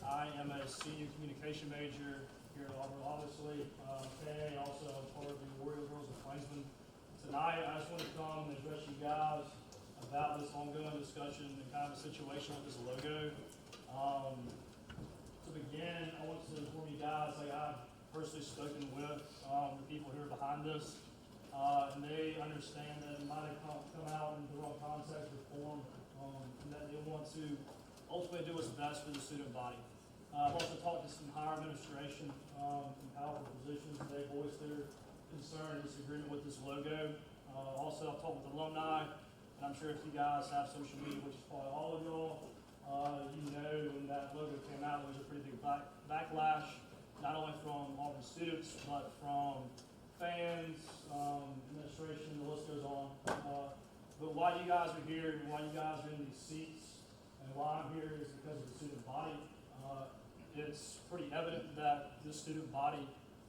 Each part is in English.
I am a senior communication major here at Auburn, obviously. Kay, also part of the Warrior Girls of Plainsman. Tonight, I just want to come and address you guys about this ongoing discussion and kind of a situation with this logo. To begin, I want to inform you guys, like I've personally spoken with the people who are behind this, and they understand that it might have come out in the wrong context or form, and that they want to ultimately do what's best for the student body. I've also talked to some higher administration in powerful positions, and they voiced their concern and disagreement with this logo. Also, I've talked with alumni, and I'm sure if you guys have social media, which is probably all of y'all, you know when that logo came out, there was a pretty big backlash, not only from Auburn students, but from fans, administration, the list goes on. But why you guys are here, and why you guys are in these seats, and why I'm here is because of the student body. It's pretty evident that this student body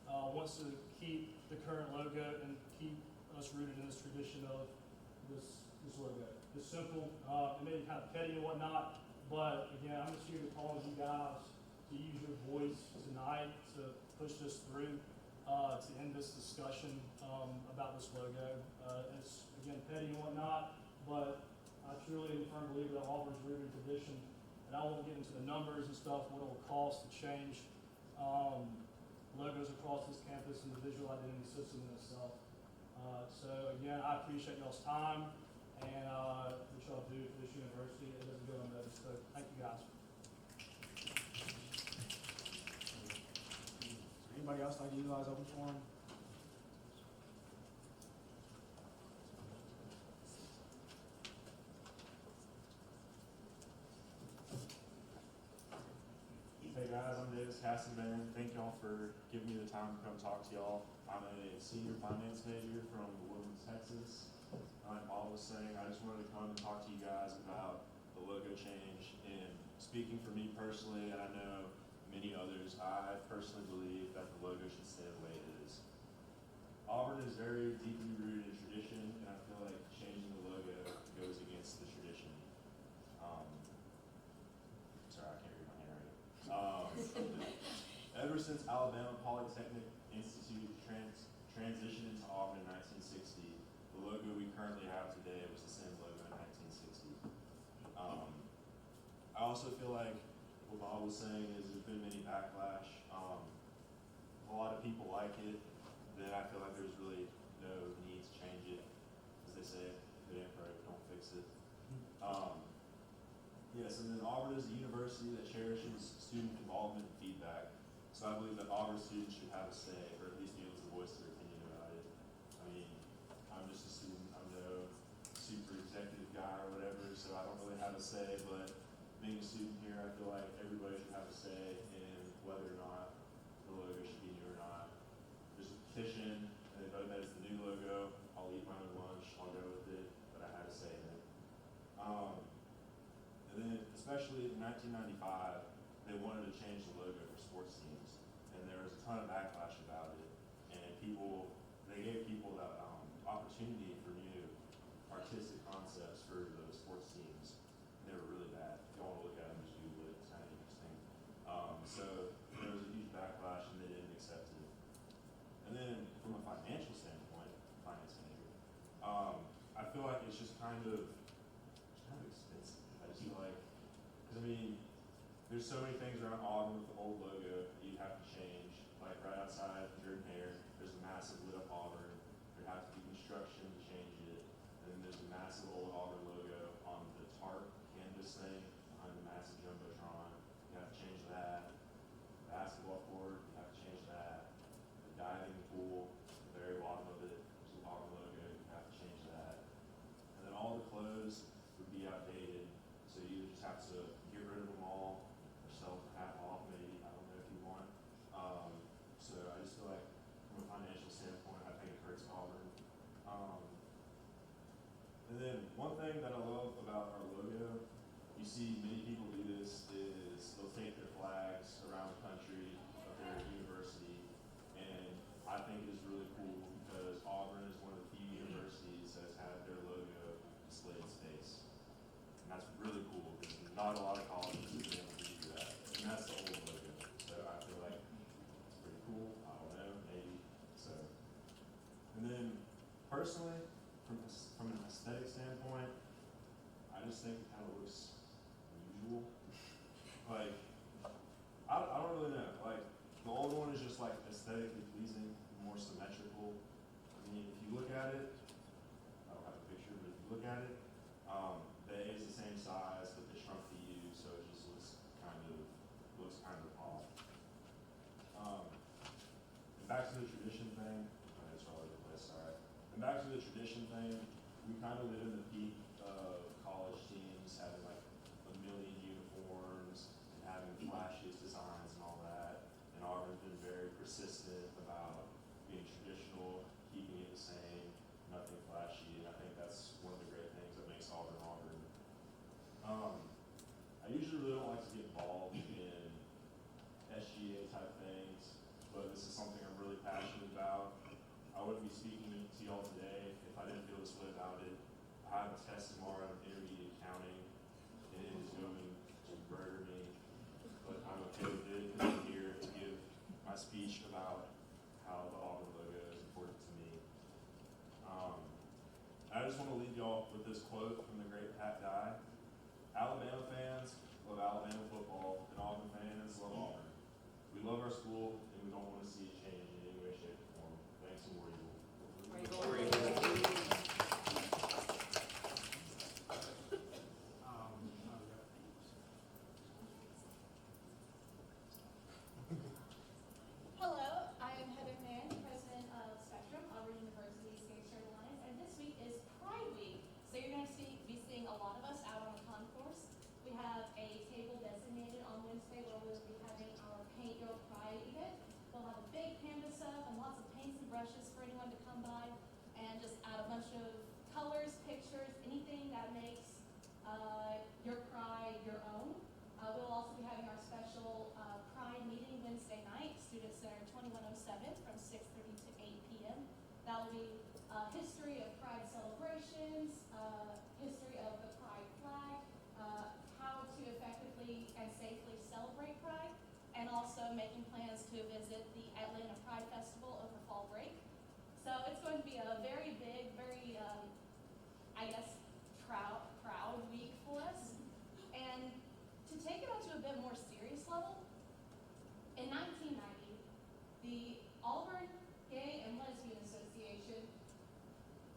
wants to keep the current logo and keep us rooted in this tradition of this logo. It's simple, it may be kind of petty and whatnot, but again, I'm just here to call you guys to use your voice tonight to push this through, to end this discussion about this logo. It's, again, petty and whatnot, but I truly am a firm believer that Auburn's rooted in tradition, and I won't get into the numbers and stuff, what it will cost to change logos across this campus and the visual identity system in itself. So again, I appreciate y'all's time and what y'all do for this university. It doesn't go unnoticed, so thank you guys. Is there anybody else like to utilize open forum? Hey guys, I'm Davis Cassavan. Thank y'all for giving me the time to come talk to y'all. I'm a senior finance major from Woodland, Texas. Like Paul was saying, I just wanted to come and talk to you guys about the logo change. And speaking for me personally, and I know many others, I personally believe that the logo should stay the way it is. Auburn is very deeply rooted in tradition, and I feel like changing the logo goes against the tradition. Sorry, I can't read my handwriting. Ever since Alabama Polytechnic Institute transitioned into Auburn in 1960, the logo we currently have today was the same logo in 1960. I also feel like what Bob was saying is there's been many backlash. A lot of people like it, then I feel like there's really no need to change it. As they say, if it ain't broke, don't fix it. Yes, and then Auburn is a university that cherishes student involvement and feedback. So I believe that Auburn students should have a say, or at least be able to voice their opinion about it. I mean, I'm just a student, I'm no super executive guy or whatever, so I don't really have a say, but being a student here, I feel like everybody should have a say in whether or not the logo should be new or not. There's a petition, and they vote that it's the new logo. I'll eat my own lunch, I'll go with it, but I had a say in it. And then, especially in 1995, they wanted to change the logo for sports teams, and there was a ton of backlash about it. And they gave people that opportunity for new artistic concepts for the sports teams. And they were really bad. If you want to look at them, just Google it. It's kind of interesting. So there was a huge backlash, and they didn't accept it. And then, from a financial standpoint, finance major, I feel like it's just kind of expensive. I just feel like, because I mean, there's so many things around Auburn with the old logo that you'd have to change. Like right outside Jordan Hare, there's a massive lit up Auburn. There'd have to be construction to change it. And then there's a massive old Auburn logo on the tarp canvas thing behind the massive Jumbotron. You have to change that. The basketball court, you have to change that. The diving pool, the very bottom of it, there's an Auburn logo, you have to change that. And then all the clothes would be outdated, so you just have to get rid of them all or sell them for half off maybe, I don't know if you want. So I just feel like from a financial standpoint, I think it hurts Auburn. And then one thing that a just like aesthetically pleasing, more symmetrical. I mean, if you look at it, I don't have a picture, but if you look at it, the A is the same size, but they shrunk the U, so it just looks kind of off. And back to the tradition thing. It's all over the place. Sorry. And back to the tradition thing. We kind of live in the peak of college teams having like a million uniforms and having the flashiest designs and all that. And Auburn's been very persistent about being traditional, keeping it the same, nothing flashy. And I think that's one of the great things that makes Auburn Auburn. I usually really don't like to get involved in SGA type things, but this is something I'm really passionate about. I wouldn't be speaking to y'all today if I didn't feel this way about it. I have a test tomorrow in intermediate accounting, and it is going to murder me, but I'm okay with it because I'm here to give my speech about how the Auburn logo is important to me. I just want to leave y'all with this quote from the great Pat Dye. Alabama fans love Alabama football, and Auburn fans love Auburn. We love our school, and we don't want to see it change in any way, shape, or form. Thanks, and War Eagle. Hello, I am Heather Mann, president of Spectrum, Auburn University's Gay Shirt Alliance, and this week is Pride Week. So you're going to be seeing a lot of us out on the concourse. We have a table designated on Wednesday where we'll be having our Paint Your Pride event. We'll have a big canvas up and lots of paints and brushes for anyone to come by and just add a bunch of colors, pictures, anything that makes your pride your own. We'll also be having our special Pride meeting Wednesday night, Student Center 2107 from 6:30 to 8 p.m. That will be history of Pride celebrations, history of the Pride flag, how to effectively and safely celebrate Pride, and also making plans to visit the Atlanta Pride Festival over fall break. So it's going to be a very big, very, proud week for us. And to take it onto a bit more serious level, in 1990, the Auburn Gay and Lesbian Association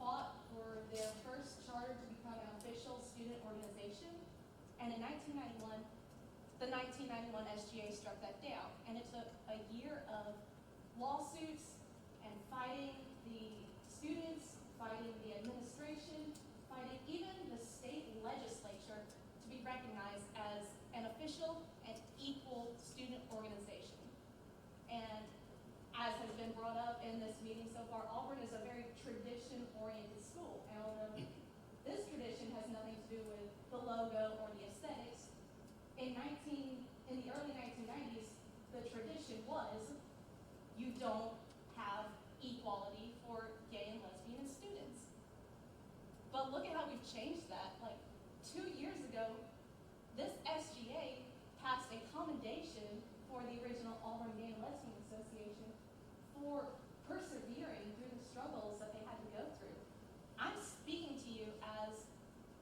fought for their first charter to become an official student organization. And in 1991, the 1991 SGA struck that down. And it took a year of lawsuits and fighting the students, fighting the administration, fighting even the state legislature to be recognized as an official and equal student organization. And as has been brought up in this meeting so far, Auburn is a very tradition-oriented school. And although this tradition has nothing to do with the logo or the aesthetics, in the early 1990s, the tradition was you don't have equality for gay and lesbian students. But look at how we've changed that. Like 2 years ago, this SGA passed a commendation for the original Auburn Gay and Lesbian Association for persevering through the struggles that they had to go through. I'm speaking to you as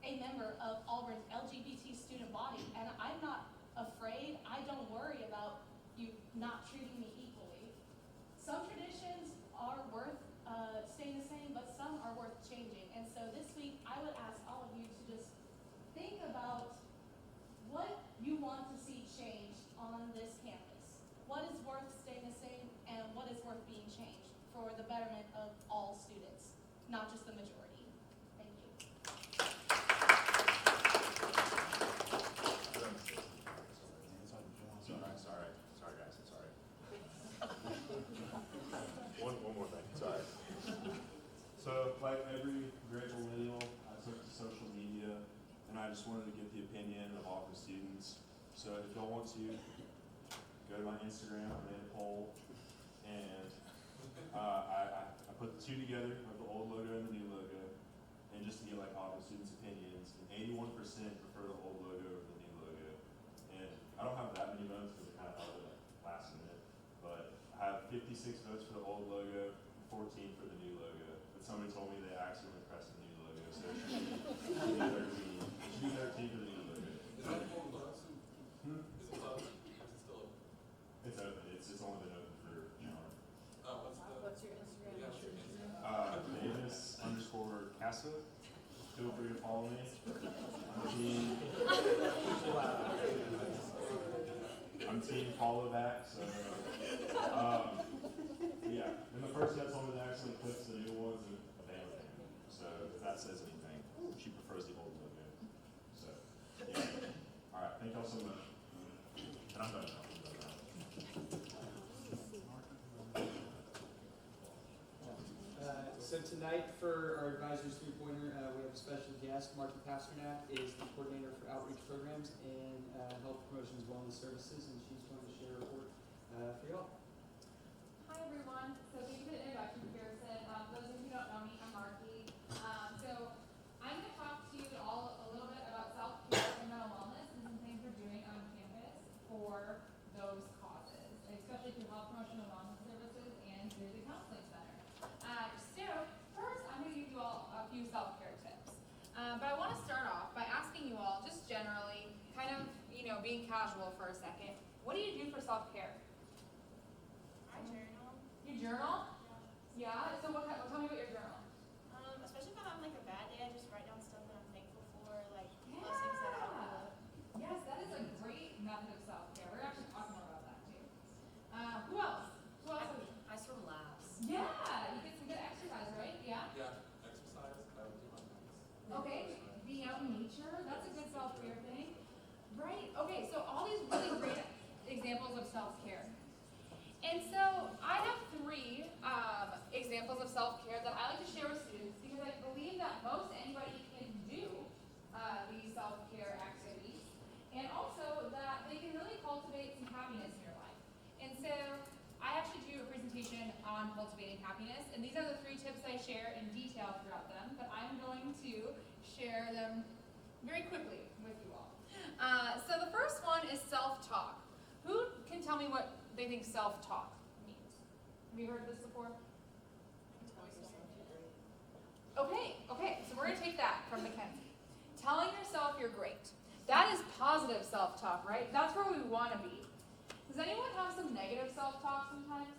a member of Auburn's LGBT student body, and I'm not afraid. I don't worry about you not treating me equally. Some traditions are worth staying the same, but some are worth changing. And so this week, I would ask all of you to just think about what you want to see changed on this campus. What is worth staying the same, and what is worth being changed for the betterment of all students, not just the majority. Thank you. Sorry guys, I'm sorry. One more thing, sorry. So, like every great millennial, I took to social media, and I just wanted to get the opinion of Auburn students. So if y'all want to, go to my Instagram, I made a poll, and I put the two together, of the old logo and the new logo, and just to get like Auburn students' opinions, and 81% prefer the old logo over the new logo. And I don't have that many votes because it kind of held it like last minute, but I have 56 votes for the old logo, 14 for the new logo. But somebody told me they accidentally pressed the new logo, so it should be 13. It should be 13 for the new logo. Is that poll closed? Hmm? Is it closed? Is it still open? It's open. It's only been open for follow me. I'm team follow back, so yeah. And the person that told me to actually click the new ones and abandon them. So if that says anything, she prefers the old logo. So yeah. All right, thank y'all so much. And I'm done now. So tonight for our advisory three-pointer, we have a special guest. Martin Pasternak is the coordinator for outreach programs and health promotions wellness services, and she's going to share a report for y'all. Hi everyone. So thank you for the introduction, Pearson. For those of you who don't know me, I'm Marky. So I'm going to talk to you all a little bit about self-care and mental wellness and some things we're doing on campus for those causes, especially through health promotion and wellness services and through the counseling center. So first, I'm going to give you all a few self-care tips. But I want to start off by asking you all, just generally, kind of, being casual for a second, what do you do for self-care? I journal. You journal? Yeah. So tell me about your journal. Especially if I'm having like a bad day, I just write down stuff that I'm thankful for, like blessings that I have. Yes, that is a great method of self-care. We're actually talking more about that too. Who else? I swim laps. Yeah, you get some good exercise, right? Yeah. Yeah, exercise, I would do my things. Okay, being out in nature, that's a good self-care thing. Right, okay, so all these really great examples of self-care. And so I have three examples of self-care that I like to share with students because I believe that most anybody can do these self-care activities, and also that they can really cultivate some happiness in your life. And so I actually do a presentation on cultivating happiness, and these are the three tips I share in detail throughout them, but I'm going to share them very quickly with you all. So the first one is self-talk. Who can tell me what they think self-talk means? Have you heard of this before? Okay, so we're going to take that from Mackenzie. Telling yourself you're great. That is positive self-talk, right? That's where we want to be. Does anyone have some negative self-talk sometimes?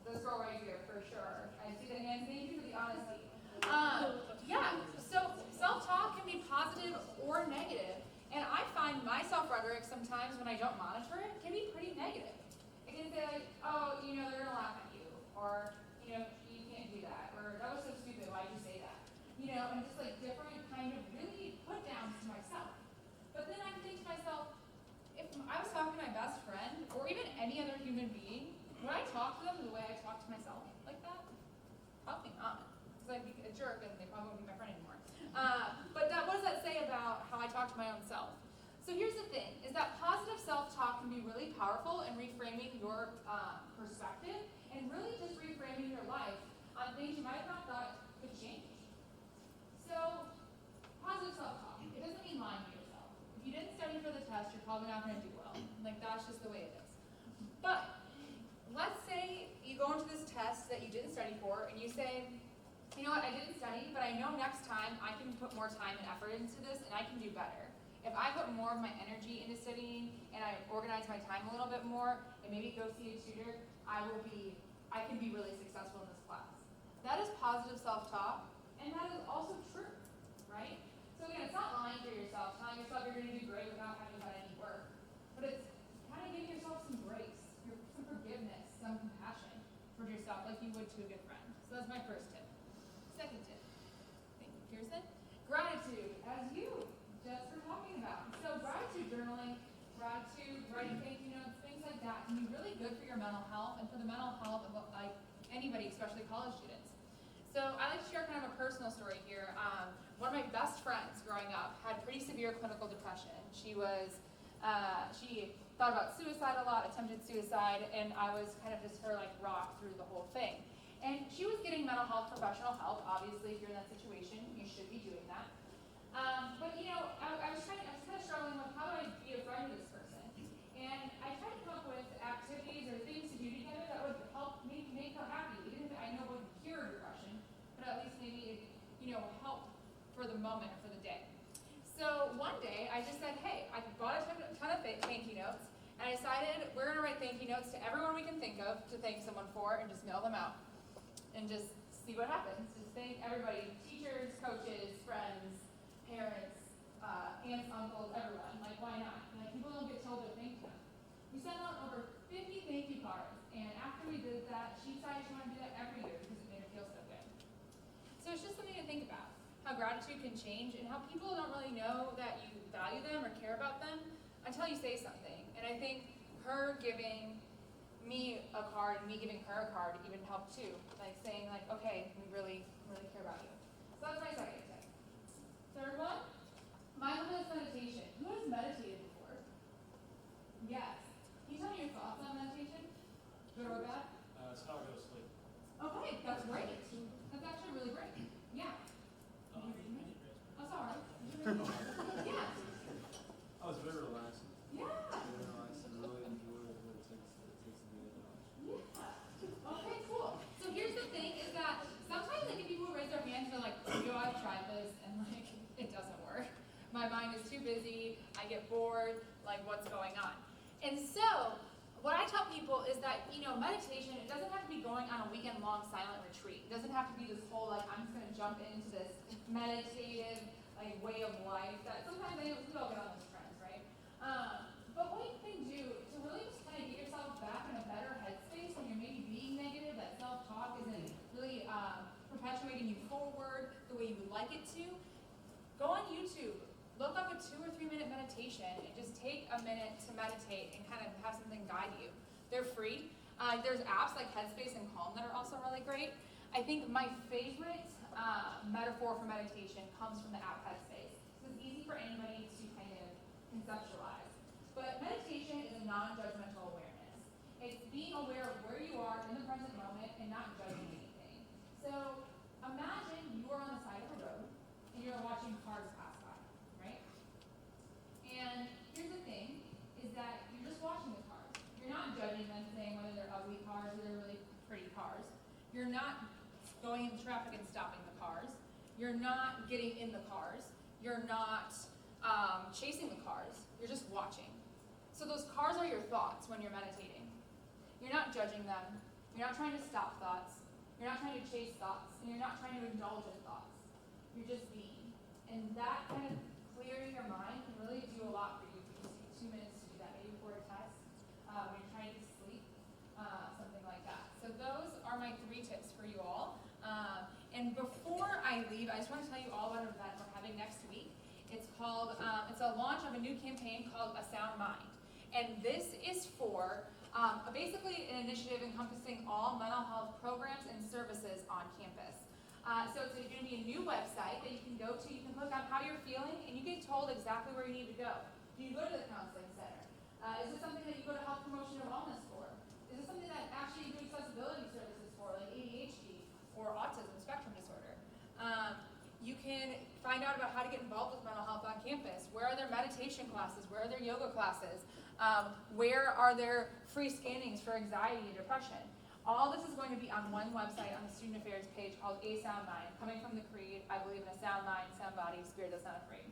This girl right here, for sure. I see the hand. Thank you for the honesty. Yeah, so self-talk can be positive or negative. And I find my self-rhetoric sometimes when I don't monitor it can be pretty negative. It can say like, oh, they're going to laugh at you. Or, you can't do that. Or that was so stupid, why'd you say that? And just like different kind of really put downs to myself. But then I think to myself, if I was talking to my best friend, or even any other human being, would I talk to them the way I talk to myself like that? Probably not. Because I'd be a jerk and they probably wouldn't be my friend anymore. But what does that say about how I talk to my own self? So here's the thing, is that positive self-talk can be really powerful in reframing your perspective and really just reframing your life on things you might have not thought could change. So, positive self-talk, it doesn't mean lying to yourself. If you didn't study for the test, you're probably not going to do well. Like, that's just the way it is. But, let's say you go into this test that you didn't study for, and you say, you know what, I didn't study, but I know next time I can put more time and effort into this, and I can do better. If I put more of my energy into studying, and I organize my time a little bit more, and maybe go see a tutor, I can be really successful in this class. That is positive self-talk, and that is also true, right? So again, it's not lying to yourself, telling yourself you're going to do great without having done any work, but it's kind of giving yourself some grace, some forgiveness, some compassion towards yourself, like you would to a good friend. So that's my first tip. Second tip. Thank you, Pearson. Gratitude, as you just were talking about. So gratitude journaling, gratitude, writing thank you notes, things like that can be really good for your mental health and for the mental health of like anybody, especially college students. So I like to share kind of a personal story here. One of my best friends growing up had pretty severe clinical depression. She thought about suicide a lot, attempted suicide, and I was kind of just her like rock through the whole thing. And she was getting mental health professional help. Obviously, if you're in that situation, you should be doing that. But I was kind of struggling with how do I be a friend to this person. And I tried to come up with activities or things to do together that would help make her happy, even if I know it wouldn't cure depression, but at least maybe help for the moment or for the day. So one day I just said, hey, I bought a ton of thank you notes, and I decided we're gonna write thank you notes to everyone we can think of to thank someone for, and just mail them out, and just see what happens. Just thank everybody, teachers, coaches, friends. aunts, uncles, everyone. Like, why not? Like, people don't get told their thank you. We sent out over 50 thank you cards, and after we did that, she decided she wanted to do that every year because it made her feel so good. So it's just something to think about, how gratitude can change and how people don't really know that you value them or care about them until you say something. And I think her giving me a card and me giving her a card even helped too. Like saying like, okay, we really care about you. So that's my second tip. Third one, mindfulness meditation. Who has meditated before? Yes. Can you tell me your thoughts on meditation? Good or bad? It's how I go to sleep. Okay, that's great. That's actually really great. Yeah. Oh, sorry. Yeah. I was very relaxing. Yeah. Very relaxing. I really enjoy what it takes to be in Yeah. Okay, cool. So here's the thing is that sometimes I get people who raise their hands and they're like, yo, I've tried this and like it doesn't work. My mind is too busy, I get bored, like what's going on? And so what I tell people is that, you know, meditation, it doesn't have to be going on a weekend-long silent retreat. It doesn't have to be this whole, like, I'm just going to jump into this meditative, like, way of life that sometimes we all get on those trends, right? But what you can do to really just kind of get yourself back in a better headspace when you're maybe being negative, that self-talk isn't really perpetuating you forward the way you would like it to, go on YouTube. Look up a 2 or 3 minute meditation and just take a minute to meditate and kind of have something guide you. They're free. There's apps like Headspace and Calm that are also really great. I think my favorite metaphor for meditation comes from the app Headspace. So it's easy for anybody to kind of conceptualize. But meditation is a non-judgmental awareness. It's being aware of where you are in the present moment and not judging anything. So imagine you are on the side of a road and you're watching cars pass by. Right? And here's the thing, is that you're just watching the cars. You're not judging them, saying whether they're ugly cars or they're really pretty cars. You're not going in traffic and stopping the cars. You're not getting in the cars. You're not chasing the cars. You're just watching. So those cars are your thoughts when you're meditating. You're not judging them. You're not trying to stop thoughts. You're not trying to chase thoughts. And you're not trying to indulge in thoughts. You're just being. And that kind of clearing your mind can really do a lot for you if you just take 2 minutes to do that, maybe before a test, when you're trying to sleep, something like that. So those are my 3 tips for you all. And before I leave, I just want to tell you all about an event we're having next week. It's called, it's a launch of a new campaign called A Sound Mind. And this is for basically an initiative encompassing all mental health programs and services on campus. So it's going to be a new website that you can go to. You can click on how you're feeling, and you get told exactly where you need to go. Do you go to the counseling center? Is this something that you go to health promotion or wellness for? Is this something that actually you do accessibility services for, like ADHD or autism spectrum disorder? You can find out about how to get involved with mental health on campus. Where are there meditation classes? Where are there yoga classes? Where are there free scannings for anxiety and depression? All this is going to be on one website on the Student Affairs page called A Sound Mind, coming from the creed, I believe in a sound mind, sound body, spirit that's not afraid.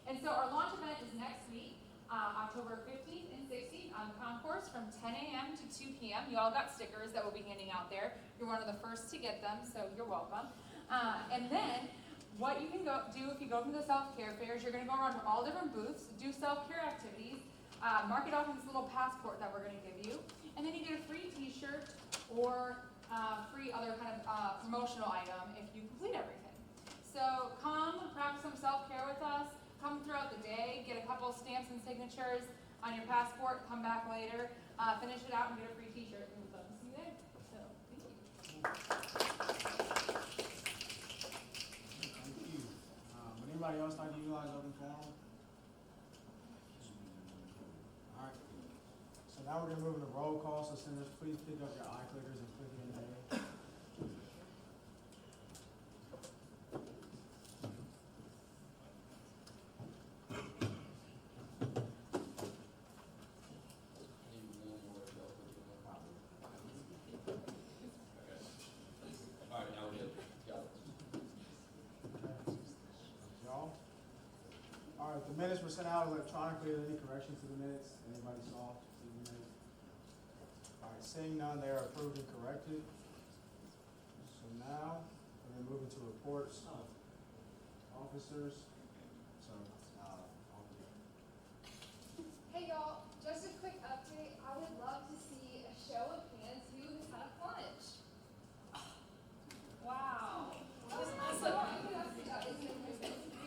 And so our launch event is next week, October 15th and 16th on the concourse from 10 a.m. to 2 p.m. You all got stickers that we'll be handing out there. You're one of the first to get them, so you're welcome. And then what you can go do if you go from the self-care fairs, you're going to go around to all different booths, do self-care activities, mark it off in this little passport that we're going to give you, and then you get a free t-shirt or free other kind of promotional item if you complete everything. So come practice some self-care with us, come throughout the day, get a couple stamps and signatures on your passport, come back later, finish it out and get a free t-shirt, and we'd love to see you there. So, thank you. Thank you. Would anybody else like to utilize open forum? All right. So now we're going to move into roll call. So senders, please pick up your eye clickers and click in there. Alright, now we're good. Got it. Y'all? All right, the minutes were sent out electronically. Are there any corrections to the minutes? Anybody saw the minutes? All right, seeing none, they are approved and corrected. So now, we're going to move into reports of officers. So, Hey y'all, just a quick update. I would love to see a show of hands who has had a plunge. Wow. We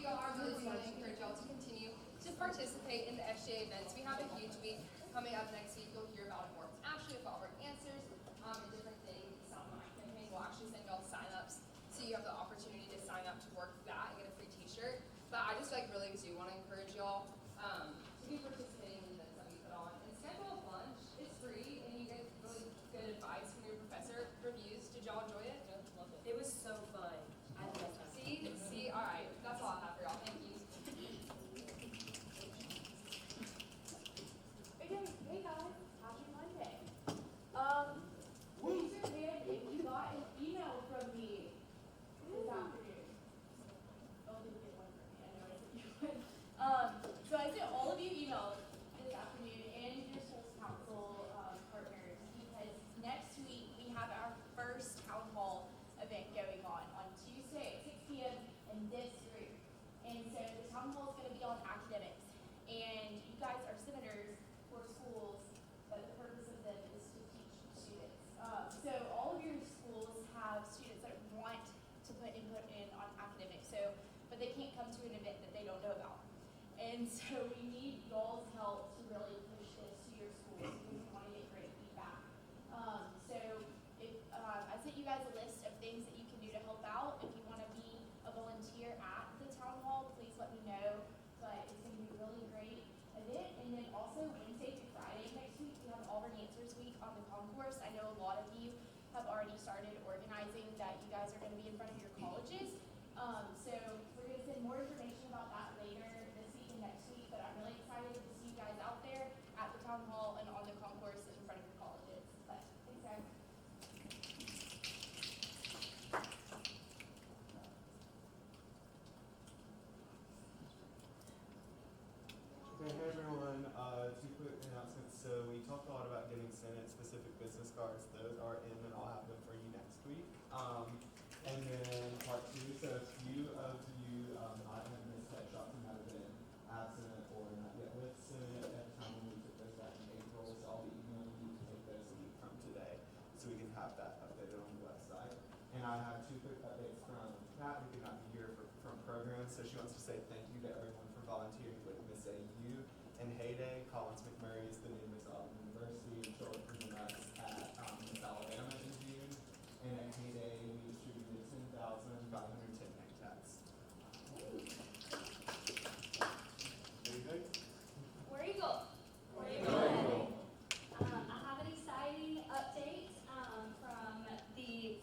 are really want to encourage y'all to continue to participate in the SGA events. We have a huge week coming up next week. You'll hear about it more. Actually, if Auburn answers, and different things. Some of my campaign will actually send y'all sign-ups, so you have the opportunity to sign up to work that and get a free T-shirt. But I just really do want to encourage y'all to be participating in the events that we put on. And schedule a lunch. It's free, and you get really good advice from your professor. Reviews. Did y'all enjoy it? It was so fun. I love that. See, all right. That's all I have for y'all. Thank you. Hey guys, happy Monday. Raise your hand if you got an email from me this afternoon. Oh, didn't get one from me. I know I sent you one. So I sent all of you emails this afternoon and your school's council partners because next week we have our first town hall event going on Tuesday at 6 p.m. in this room. And so the town hall is going to be on academics. And you guys are senators for schools, but the purpose of them is to teach students. So all of your schools have students that want to put input in on academics, but they can't come to an event that they don't know about. And so we need y'all's help to really push this to your schools because we want to get great feedback. So if I sent you guys a list of things that you can do to help out. If you want to be a volunteer at the town hall, please let me know. But it's going to be a really great event. And then also Wednesday through Friday next week, we have Auburn Answers Week on the concourse. I know a lot of you have already started organizing that you guys are going to be in front of your colleges. So we're going to send more information about that later this week and next week. But I'm really excited to see you guys out there at the town hall and on the concourse in front of your colleges. But thanks, guys. Okay, hey everyone, two quick announcements. So we talked a lot about getting Senate specific business cards. Those are in and I'll have them for you next week. And then part two, so a few of you might have missed headshots and have been absent or not yet with Senate at the time when we took those back in April. So I'll be emailing you to take those a week from today so we can have that updated on the website. And I have two quick updates from Pat, who could not be here from programs. So she wants to say thank you to everyone for volunteering with Miss AU and Heyday. Collins McMurray is the new Miss Auburn University, and she'll represent us at Miss Alabama in June. And at Heyday, we distributed 10,510 name tags. War Eagle. War Eagle. I have an exciting update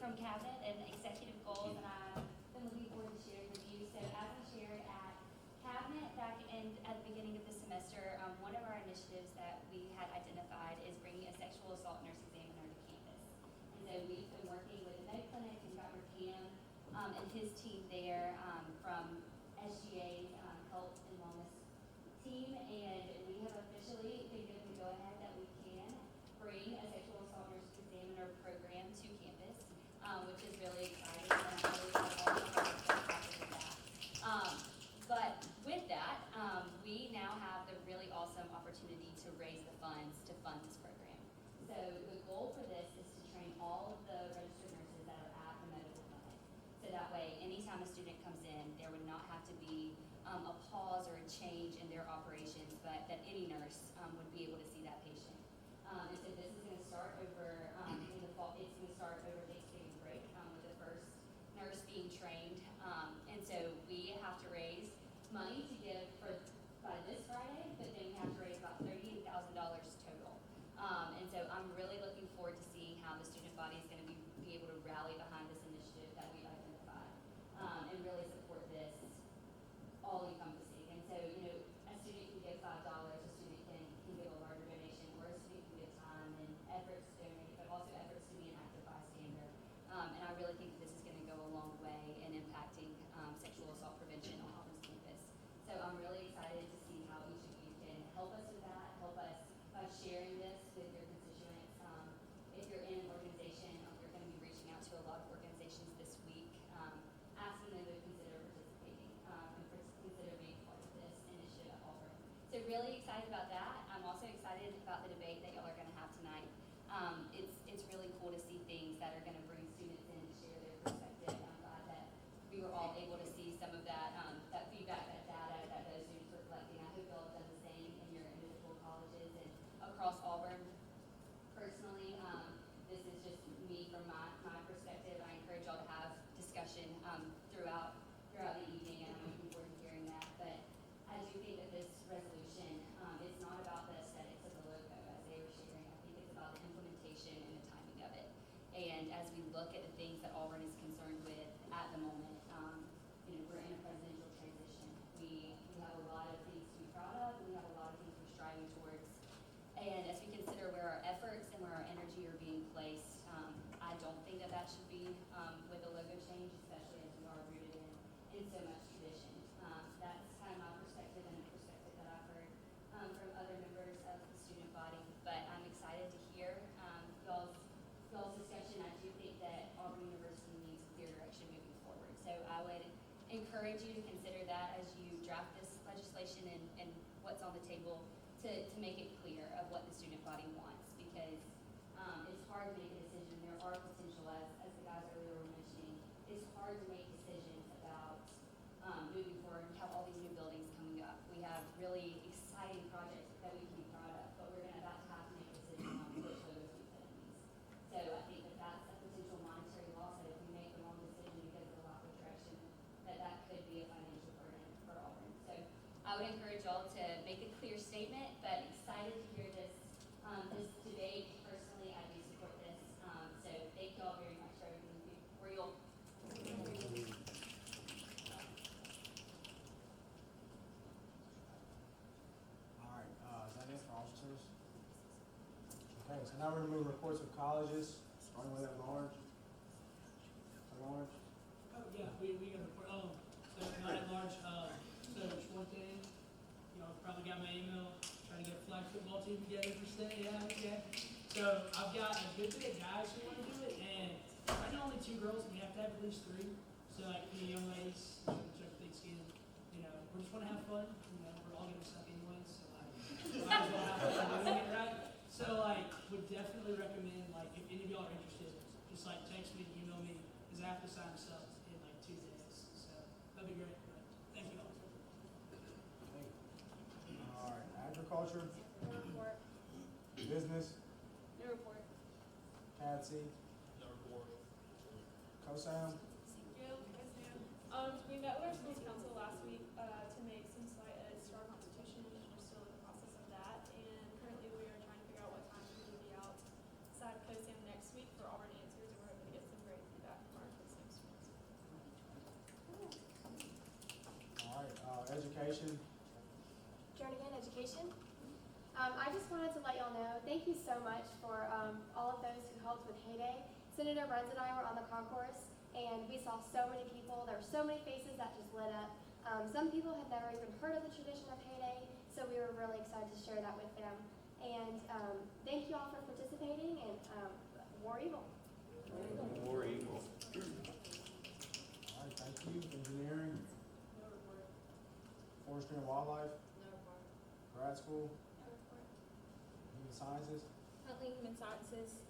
from Cabinet and executive goals that I've been looking forward to sharing with you. So as I shared at Cabinet back at the beginning of the semester, one of our initiatives that we had identified is bringing a sexual assault nurse examiner to campus. And so we've been working with the Med Clinic and Dr. Cam and his team there from SGA's Health and Wellness team, and we have officially been given the go-ahead that we can bring a sexual assault nurse examiner program to campus, which is really exciting. And I'm really excited about all the programs that happen with that. But with that, we now have the really awesome opportunity to raise the funds to fund this program. So the goal for this is to train all of the registered nurses that are at the medical clinic. So that way, anytime a student comes in, there would not have to be a pause or a change in their operations, but that any nurse would be able to see that patient. And so this is going to start over in the fall. It's going to start over Thanksgiving break with the first nurse being trained. And so we have to raise money to give by this Friday, but then we have to raise about $38,000 total. And so I'm really looking forward to seeing how the student body is going to be able to rally behind this initiative that we've identified and really support this all-encompassing. And so, a student can give $5, a student can give a larger donation, or a student can give time and efforts to donate, but also efforts to be an active bystander. And I really think that this is going to go a long way in impacting sexual assault prevention on Auburn's campus. So I'm really excited to see how each of you can help us with that, help us by sharing this with your constituents, that should be with a logo change, especially as we are rooted in so much tradition. That's kind of my perspective and a perspective that I've heard from other members of the student body. But I'm excited to hear y'all's discussion. I do think that Auburn University needs clear direction moving forward. So I would encourage you to consider that as you draft this legislation and what's on the table to make it clear of what the student body wants, because it's hard to make a decision. There are potential, as the guys earlier were mentioning, it's hard to make decisions about moving forward. We have all these new buildings coming up. We have really exciting projects that we can be proud of, but we're about to have to make a decision on which logos we put in these. So I think that that's a potential monetary loss, that if we make the wrong decision because of the lack of direction, that could be a financial burden for Auburn. So I would encourage y'all to make a clear statement, but excited to hear this debate. Personally, I do support this. So thank y'all very much for everything for y'all. All right, is that it for officers? Okay, so now we're gonna move reports of colleges, starting with at large. At large? Oh, yeah, we got a report, so not at large, so just one thing, y'all probably got my email, trying to get a flag football team together for state, yeah, okay. So I've got a good bit of guys who wanna do it, and I know only 2 girls, we have to have at least 3, so like, young ladies, which are thick skinned, we just wanna have fun, we're all gonna suck anyway, so like, might as well have fun doing it, right? So like, would definitely recommend, like, if any of y'all are interested, just like text me, email me, because I have to sign this up in like 2 days, so that'd be great. But thank you all. All right, agriculture, No report. business, No report. CADC, No report. COSAM, We met with our school's council last week, to make some slight edits to our constitution. We're still in the process of that, and currently we are trying to figure out what time we will be outside of COSAM next week for Auburn answers, and we're hoping to get some great feedback from our COSAM students. all right, education, Jernigan Education. I just wanted to let y'all know, thank you so much for all of those who helped with Heyday. Senator Bruns and I were on the concourse, and we saw so many people. There were so many faces that just lit up. Some people had never even heard of the tradition of Heyday, so we were really excited to share that with them. And thank you all for participating, and War Eagle. War Eagle. all right, thank you, engineering, No report. forestry and wildlife, No report. grad school, No report. human sciences, Huntley Human Sciences.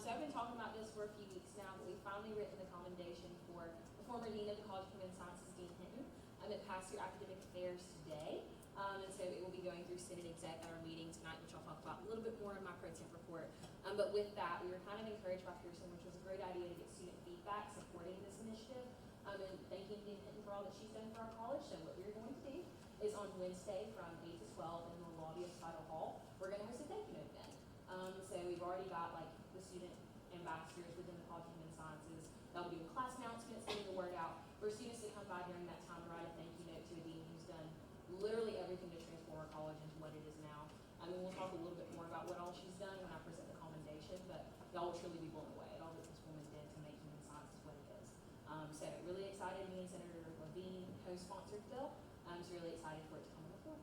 So I've been talking about this for a few weeks now, but we've finally written the commendation for the former dean of the College of Human Sciences, Dean Hinton. It passed through academic affairs today, and so it will be going through Senate Exec at our meeting tonight, which I'll talk about a little bit more in my pro temp report. But with that, we were kind of encouraged by Pearson, which was a great idea to get student feedback supporting this initiative, and thanking Dean Hinton for all that she's done for our college. So what we're going to do is on Wednesday from 8 to 12 in the lobby of Title Hall, we're going to host a thank you note event. So we've already got like the student ambassadors within the College of Human Sciences. They'll be doing class announcements, getting the word out for students to come by during that time to write a thank you note to a dean who's done literally everything to transform our college into what it is now. I mean, we'll talk a little bit more about what all she's done when I present the commendation, but y'all will truly be blown away at all that this woman did to make human sciences what it is. So really excited, me and Senator Levine co-sponsored the bill. So really excited for it to come on the floor.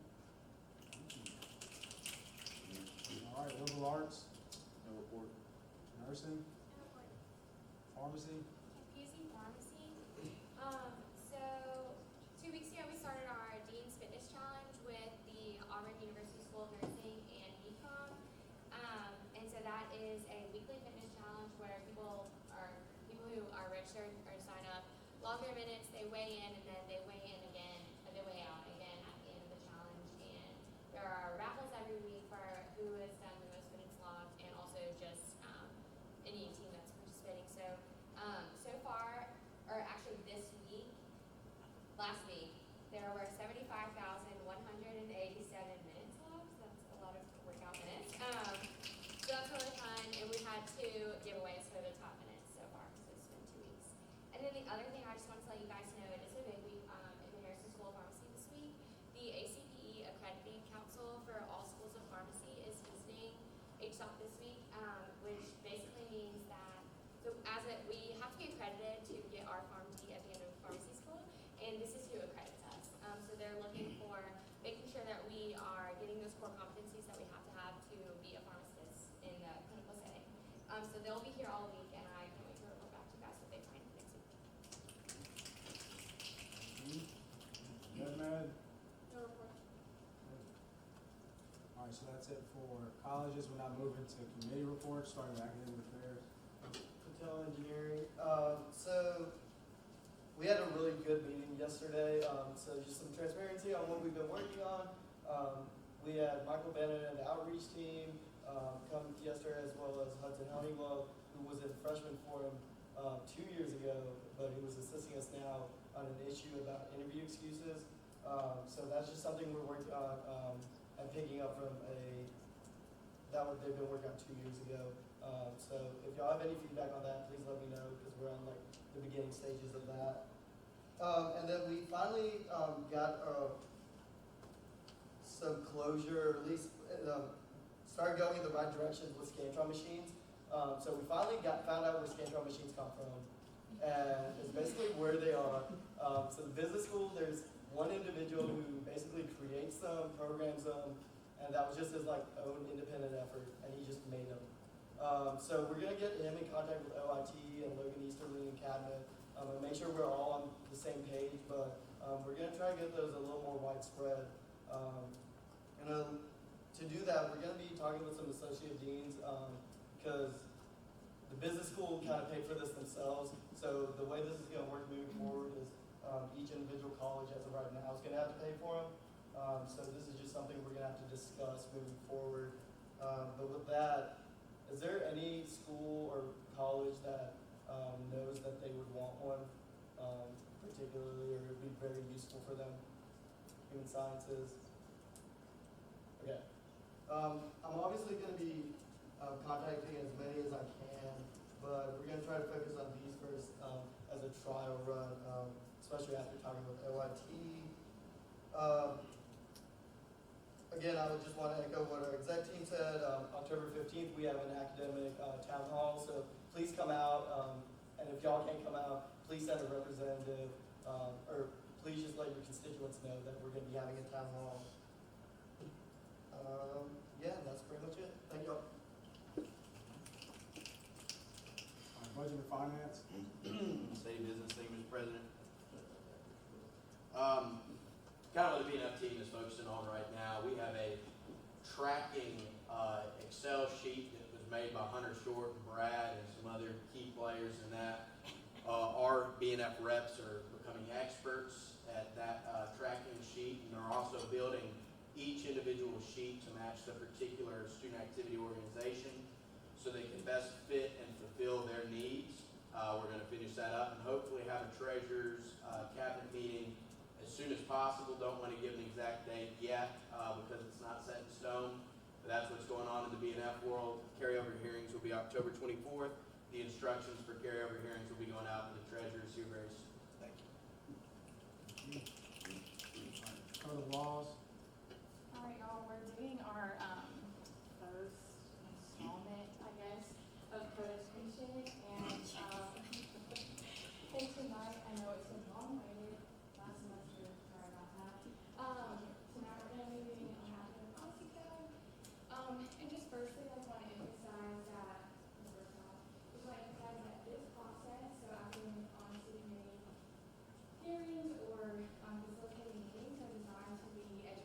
all right, liberal arts, No report. nursing, No report. pharmacy, Confusing pharmacy. So 2 weeks ago, we started our Dean's Fitness Challenge with the Auburn University School of Nursing and Econ. And so that is a weekly fitness challenge where people who are registered or sign up, log their minutes, they weigh in, and then they weigh in again, or they weigh out again at the end of the challenge. And there are raffles every week for who has done the most minutes logged, and also just any team that's participating. So, so far, or actually this week, last week, there were 75,187 minutes logged. That's a lot of workout minutes. So that's really fun, and we had 2 giveaways for the top minutes so far, so it's been 2 weeks. And then the other thing I just want to let you guys know, it is a big So they'll be here all week, and I can't wait to report back to you guys what they find next week. Med. No report. All right, so that's it for colleges. We're now moving to committee reports, starting with academic affairs. Hotel engineering. So we had a really good meeting yesterday. So just some transparency on what we've been working on. We had Michael Bennett and the outreach team come yesterday, as well as Hudson Honeywell, who was in freshman forum 2 years ago, but he was assisting us now on an issue about interview excuses. So that's just something we're working on and picking up from they've been working on 2 years ago. So if y'all have any feedback on that, please let me know, because we're on like the beginning stages of that. And then we finally got some closure, or at least started going in the right direction with Scantron machines. So we finally found out where Scantron machines come from, and it's basically where they are. So the business school, there's one individual who basically creates them, programs them, and that was just his like own independent effort, and he just made them. So we're gonna get him in contact with OIT and Logan Easterly and Cabinet, and make sure we're all on the same page. But we're gonna try to get those a little more widespread. To do that, we're gonna be talking with some associate deans, because the business school kind of paid for this themselves. So the way this is gonna work moving forward is each individual college as of right now is gonna have to pay for them. So this is just something we're gonna have to discuss moving forward. But with that, is there any school or college that knows that they would want one, particularly, or it would be very useful for them? Human sciences. Okay. I'm obviously going to be contacting as many as I can, but we're going to try to focus on these first as a trial run, especially after talking with OIT. Again, I would just want to echo what our exec team said. October 15th, we have an academic town hall, so please come out. And if y'all can't come out, please send a representative, or please just let your constituents know that we're going to be having a town hall. Yeah, that's pretty much it. Thank y'all. Budget and finance. City business thing, Mr. President. Kind of what the BNF team is focusing on right now. We have a tracking Excel sheet that was made by Hunter Short, Brad, and some other key players in that. Our BNF reps are becoming experts at that tracking sheet, and they're also building each individual sheet to match the particular student activity organization so they can best fit and fulfill their needs. We're going to finish that up and hopefully have a treasurer's cabinet meeting as soon as possible. Don't want to give an exact date yet because it's not set in stone. But that's what's going on in the BNF world. Carryover hearings will be October 24th. The instructions for carryover hearings will be going out to the treasurers here very soon. Thank you. Code of laws. All right, y'all, we're doing our first installment, I guess, of codification, and tonight, I know it's been long-awaited, last semester, sorry about that. Tonight we're going to be moving on half of the policy code. And just firstly, I want to emphasize that, first off, just want to emphasize that this process, so I've been on city committee hearings or facilitating meetings are designed to be educational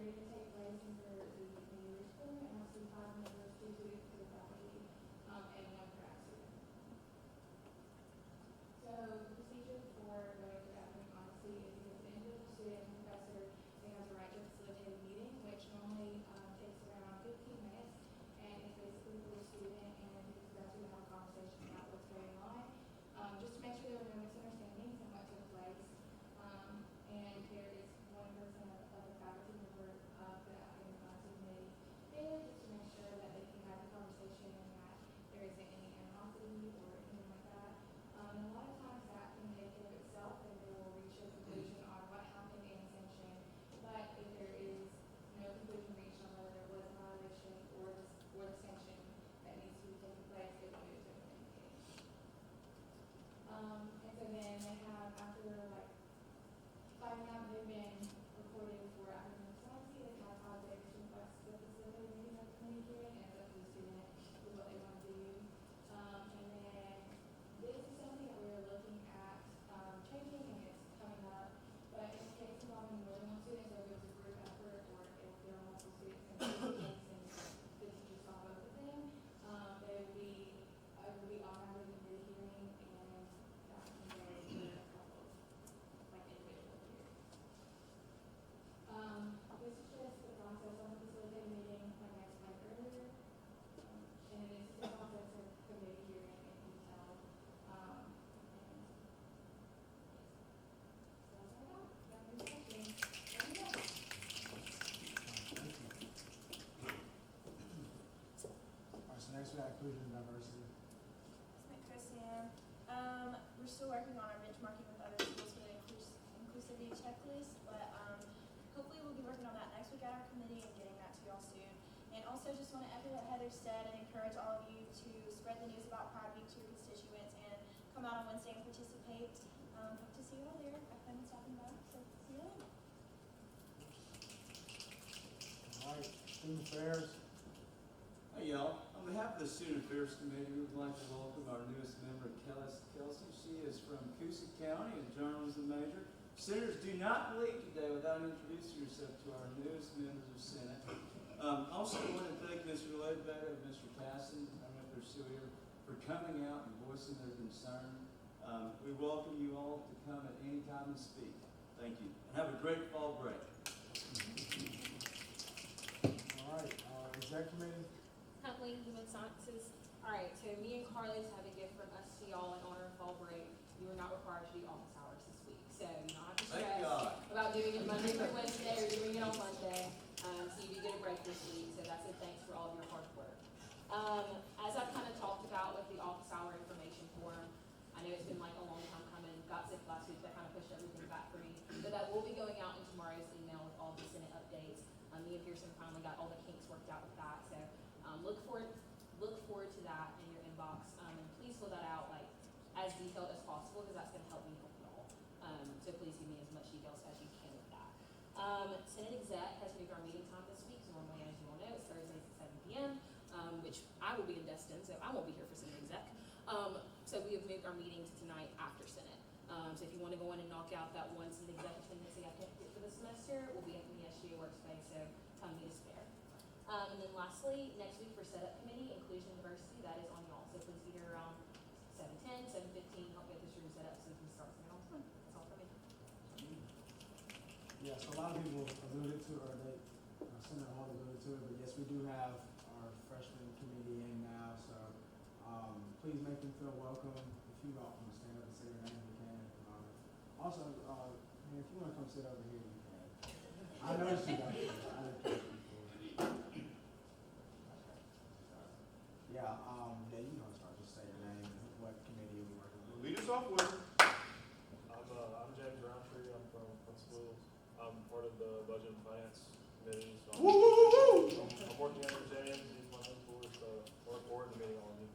ready to take place in for the New Year's program, and that's 5 members, 2 students, 2 faculty, and 1 grad student. So the procedure for going through academic honesty is because an individual student and professor, they have the right to facilitate a meeting, which normally takes around 15 minutes, and it's basically for the student and the professor to have a conversation about what's going on, just to make sure there were no misunderstandings and what took place. And there is 1 person of the faculty member of the academic honesty committee there, just to make sure that they can have the conversation and that there isn't any animosity or anything like that. And a lot of times that can take care of itself and they will reach a conclusion on what happened in sanction. But if there is no conclusion reached on whether there was a violation or the sanction that needs to be taking place, it will move to a committee meeting. And so then they have, after like finding out they've been recorded for academic honesty, they have they just request the facilitated meeting of the committee hearing, and it's up to the student with what they want to do. And then this is something that we're looking at changing, and it's coming up. But in case involving more than 1 student, so if it's a group effort or if there are multiple students in the case and the teacher saw both of them, they will be automatically committee hearing, and that can go for a couple of like individual periods. This is just the process on the facilitated meeting, like I explained earlier. And it is the process of committee hearing in detail. And so that's all I got. If you have any questions, let me know. Alright, so next we have inclusion and diversity. Christian. We're still working on our benchmarking with other schools for the inclusivity checklist, but hopefully we'll be working on that next week at our committee and getting that to y'all soon. And also just want to echo what Heather said and encourage all of you to spread the news about Pride Week to your constituents and come out on Wednesday and participate. Hope to see you all there. I plan on stopping by, so see you then. Alright, student affairs. Hey y'all, on behalf of the Student Affairs Committee, we would like to welcome our newest member, Kelsey. She is from Coosa County, a journalism major. Senators, do not leave today without introducing yourself to our newest members of Senate. Also, I want to thank Mr. Ledbetter and Mr. Casson, I don't know if they're still here, for coming out and voicing their concern. We welcome you all to come at any time and speak. Thank you. And have a great fall break. Alright, exec committee. Huntley, Human Sciences. Alright, so me and Carlos have a gift from us to y'all in honor of fall break. You are not required to do office hours this week, so you don't have to Thank stress God. about doing it Monday through Wednesday or doing it on Monday. So you do get a break this week, so that's a thanks for all of your hard work. As I've kind of talked about with the office hour information form, I know it's been like a long time coming. Got sick last week, that kind of pushed everything back for me. But that will be going out in tomorrow's email with all the Senate updates. Me and Pearson finally got all the kinks worked out with that, so look forward to that in your inbox. And please fill that out like as detailed as possible because that's going to help me help y'all. So please give me as much details as you can with that. Senate Exec has moved our meeting time this week. So normally, as you all know, it's Thursdays at 7 p.m., which I will be in Destin, so I won't be here for Senate Exec. So we have moved our meeting to tonight after Senate. So if you want to go in and knock out that one Senate Exec attendance I can't get for the semester, we'll be in the SGA workspace, so time to spare. And then lastly, next week for setup committee, inclusion and diversity, that is on y'all. So please be here around 7:10, 7:15, help get this room set up so we can start Senate on time. That's all for me. Yeah, so a lot of people alluded to, or they, Senator Hall alluded to it, but yes, we do have our freshman committee in now, so please make them feel welcome. If you all want to stand up and say your name, you can. Also, man, if you want to come sit over here, you can. I noticed you guys. Yeah, you know, start. Just say your name and what committee you'll be working with. Lead us off with. I'm James Roundtree. I'm from Principals. I'm part of the Budget and Finance Committee. So I'm working under James. He's my mentor, so I look forward to meeting all of you.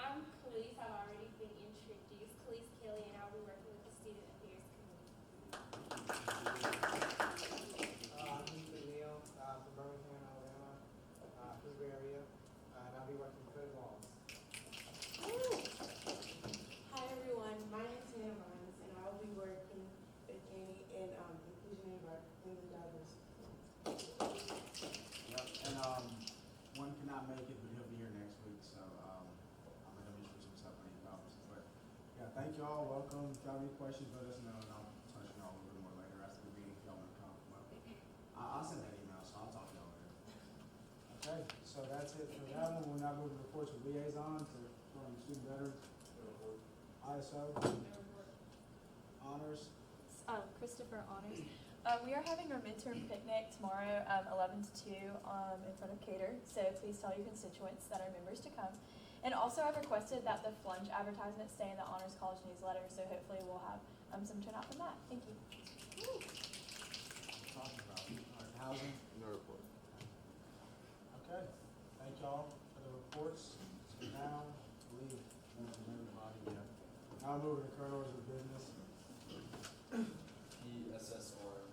I'm Khalees. I've already been introduced. Khalees Kelly, and I'll be working with the Student Affairs Committee. I'm Ethan Neal from Birmingham, Alabama, Hoover area, and I'll be working with code laws. Hi everyone, my name is Hannah Mines, and I will be working with y'all, welcome. If y'all have any questions, let us know, and I'll touch on y'all a little bit more later after the meeting, if y'all wanna come. Well, I'll send that email, so I'll talk to y'all later. Okay, so that's it for that one. We'll now go to reports of liaisons, from student veterans, ISO, honors. Christopher Honors. We are having our midterm picnic tomorrow, 11 to 2, in front of Cater. So please tell your constituents that are members to come. And also, I've requested that the Flunch advertisement stay in the Honors College newsletter. So hopefully, we'll have some turnout from that. Thank you. Talking about housing. No report. Okay, thank y'all for the reports. So now, leave more from everybody. Now moving to current orders of business. PSSR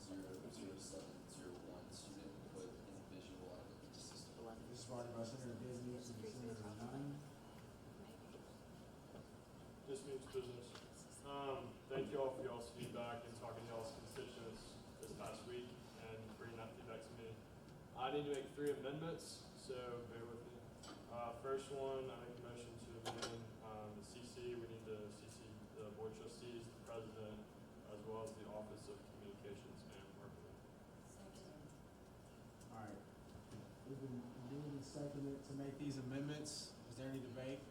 19.100701 student input in visual identity system. This is brought by Senator Disney and Senator Nunn. This means business. Thank you all for y'all's feedback and talking to y'all's constituents this past week and bringing that feedback to me. I need to make 3 amendments, so bear with me. First one, I make a motion to amend the CC. We need to CC the board trustees, the president, as well as the Office of Communications and Marketing. All right. We've been moved and seconded to make these amendments. Is there any debate?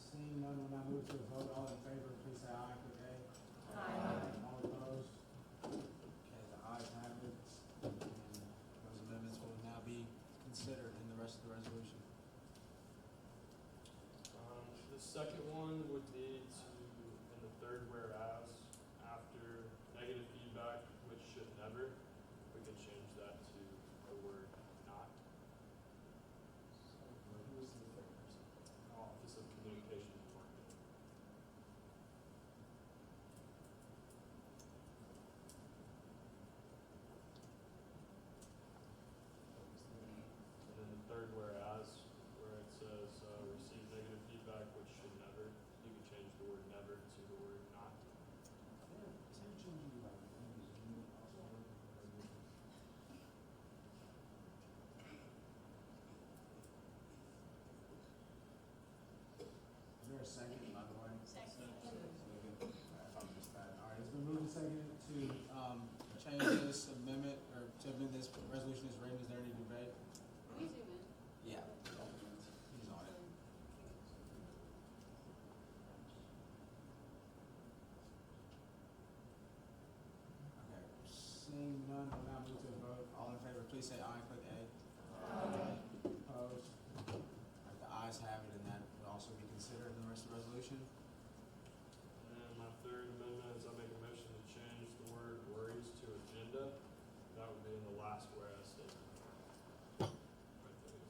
Seeing none, we'll now move to a vote. All in favor, please say aye. Click A. Aye. All opposed? Okay, the ayes have it. And those amendments will now be considered in the rest of the resolution. The second one would be to, in the third whereas, after negative feedback, which should never, we could change that to the word not. Who is the third person? Office of Communications and Marketing. And then the third whereas, where it says, receive negative feedback, which should never, you could change the word never to the word not. Is there changing like Is there a second, by the way? Second. I missed that. All right, it's been moved and seconded to change this amendment, or to amend this resolution as written. Is there any debate? Yeah. He's on it. Okay, seeing none, we'll now move to a vote. All in favor, please say aye. Click A. Aye. Opposed? All right, the ayes have it, and that will also be considered in the rest of the resolution. And then my third amendment is I make a motion to change the word worries to agenda. That would be in the last whereas statement. Right there.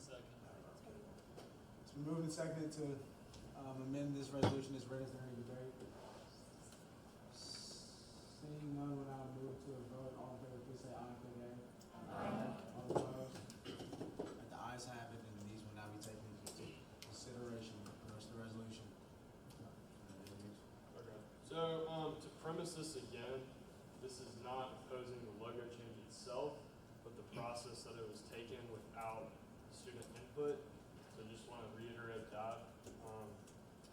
Second. It's been moved and seconded to amend this resolution as read. Is there any debate? Seeing none, we'll now move to a vote. All in favor, please say aye. Click A. Aye. All opposed? The ayes have it, and these will now be taken into consideration for the rest of the resolution. Okay. So, to premise this again, this is not opposing the logo change itself, but the process that it was taken without student input. So just want to reiterate that.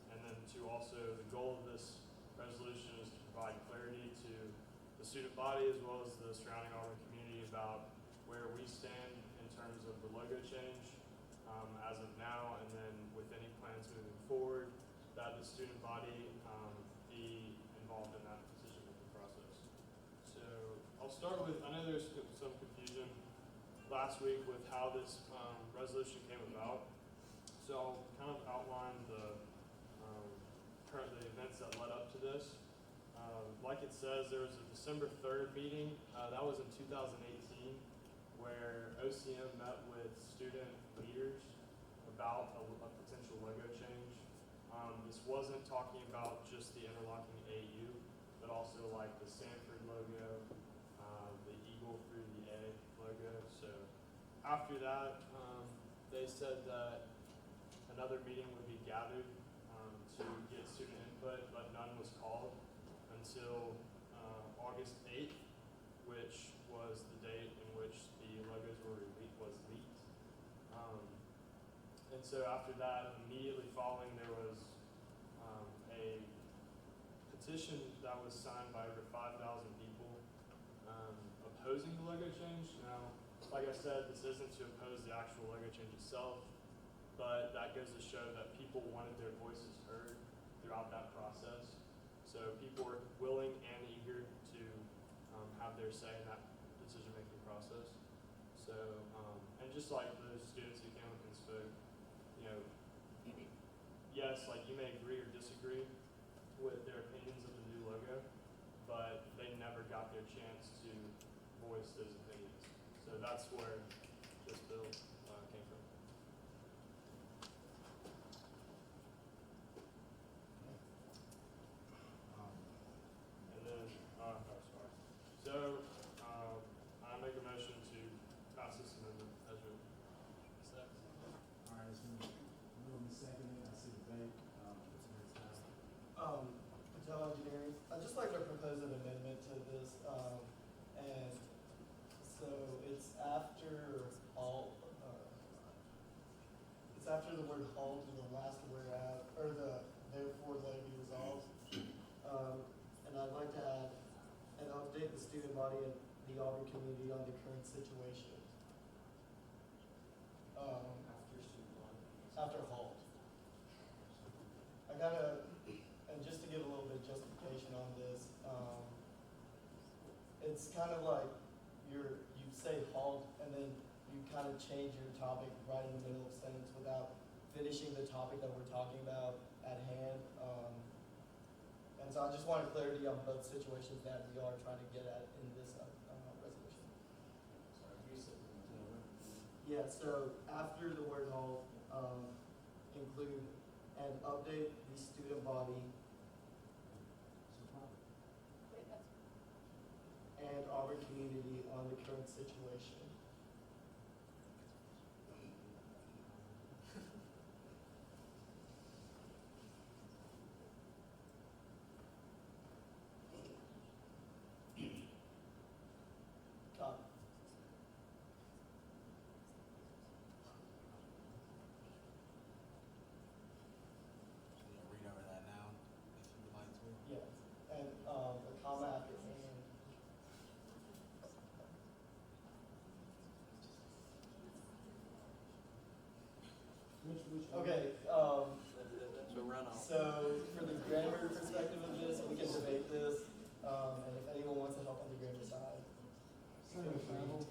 And then to also, the goal of this resolution is to provide clarity to the student body as well as the surrounding Auburn community about where we stand in terms of the logo change as of now, and then with any plans moving forward, that the student body be involved in that decision-making process. So I'll start with, I know there's some confusion last week with how this resolution came about. So I'll kind of outline the events that led up to this. Like it says, there was a December 3rd meeting. That was in 2018, where OCM met with student leaders about a potential logo change. This wasn't talking about just the interlocking AU, but also like the Sanford logo, the eagle through the A logo. So after that, they said that another meeting would be gathered to get student input, but none was called until August 8th, which was the date in which the logos was leaked. so after that, immediately following, there was a petition that was signed by over 5,000 people opposing the logo change. Now, like I said, this isn't to oppose the actual logo change itself, but that goes to show that people wanted their voices heard throughout that process. So people were willing and eager to have their say in that decision-making process. So, and just like those students who came up and spoke, you know, yes, like you may agree or disagree with their opinions of the new logo, but they never got their chance to voice those opinions. So that's where this bill came from. And then, sorry. So, I make a motion to pass this amendment as written. All right, it's been moved and seconded. I see debate. Patel Engineering, I'd just like to propose an amendment to this, and so it's after all, it's after the word halt and the last word out, or the therefore let it be resolved. And I'd like to add and update the student body and the Auburn community on the current situation. After halt. I gotta, and just to give a little bit of justification on this, it's kind of like you say halt and then you kind of change your topic right in the middle of a sentence without finishing the topic that we're talking about at hand. And so I just wanted clarity on both situations that we are trying to get at in this resolution. Sorry, you said Yeah, so after the word halt, include and update the student body and Auburn community on the current situation. Copy. read over that now, if you would like to. Yes, and a comma after and. Which Okay, That's a runoff. so for the grammar perspective of this, we can debate this, and if anyone wants to help on the grammar side, feel Senator free Travel. to.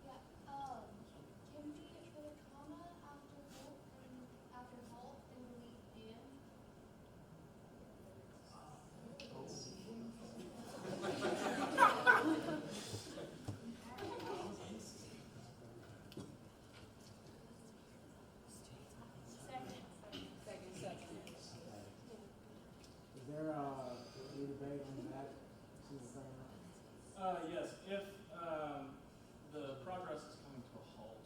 Yeah, can we put a comma after halt and delete and? Is there any debate on that? Yes, if the progress is coming to a halt,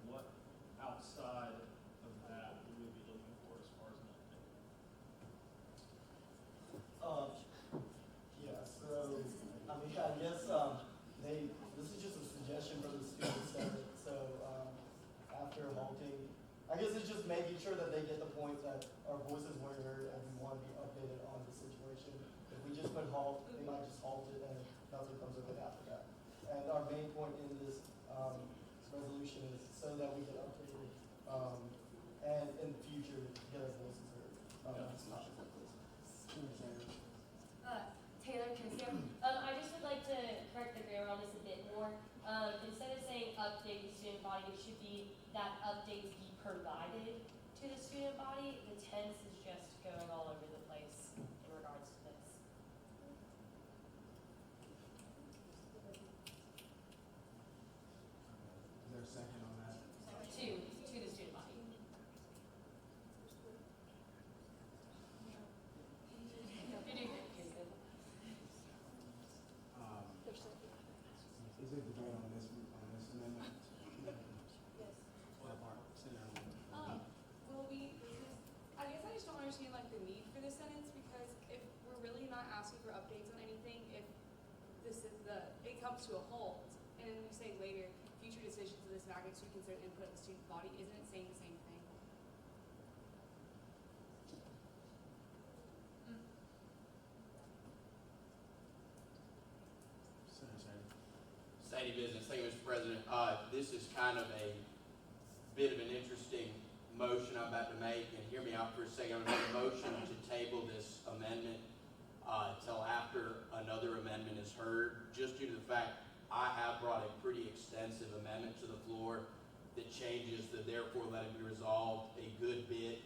what outside of that would we be looking for as far as an update? Yeah, so, I mean, I guess, this is just a suggestion from the student senate, so, after halting, I guess it's just making sure that they get the point that our voices were heard and we want to be updated on the situation. If we just put halt, they might just halt it and nothing comes of it after that. And our main point in this, resolution is so that we get updated, and in the future, get our voices heard, on this topic. Taylor Kinsey. I just would like to correct the grammar on this a bit more. Instead of saying update the student body, it should be that updates be provided to the student body. The tense is just going all over the place in regards to this. Is there a second on that? To the student body. Is there debate on this amendment? That part, Senator. Will we, I guess I just don't understand like the need for this sentence, because if we're really not asking for updates on anything, if this is it comes to a halt, and then we say later, future decisions of the this magnitude considered input of the student body, isn't it saying the same thing? Sadie Business, thank you, Mr. President. This is kind of a bit of an interesting motion I'm about to make, and hear me out for a second. I'm going to make a motion to table this amendment till after another amendment is heard, just due to the fact I have brought a pretty extensive amendment to the floor that changes the therefore let it be resolved a good bit,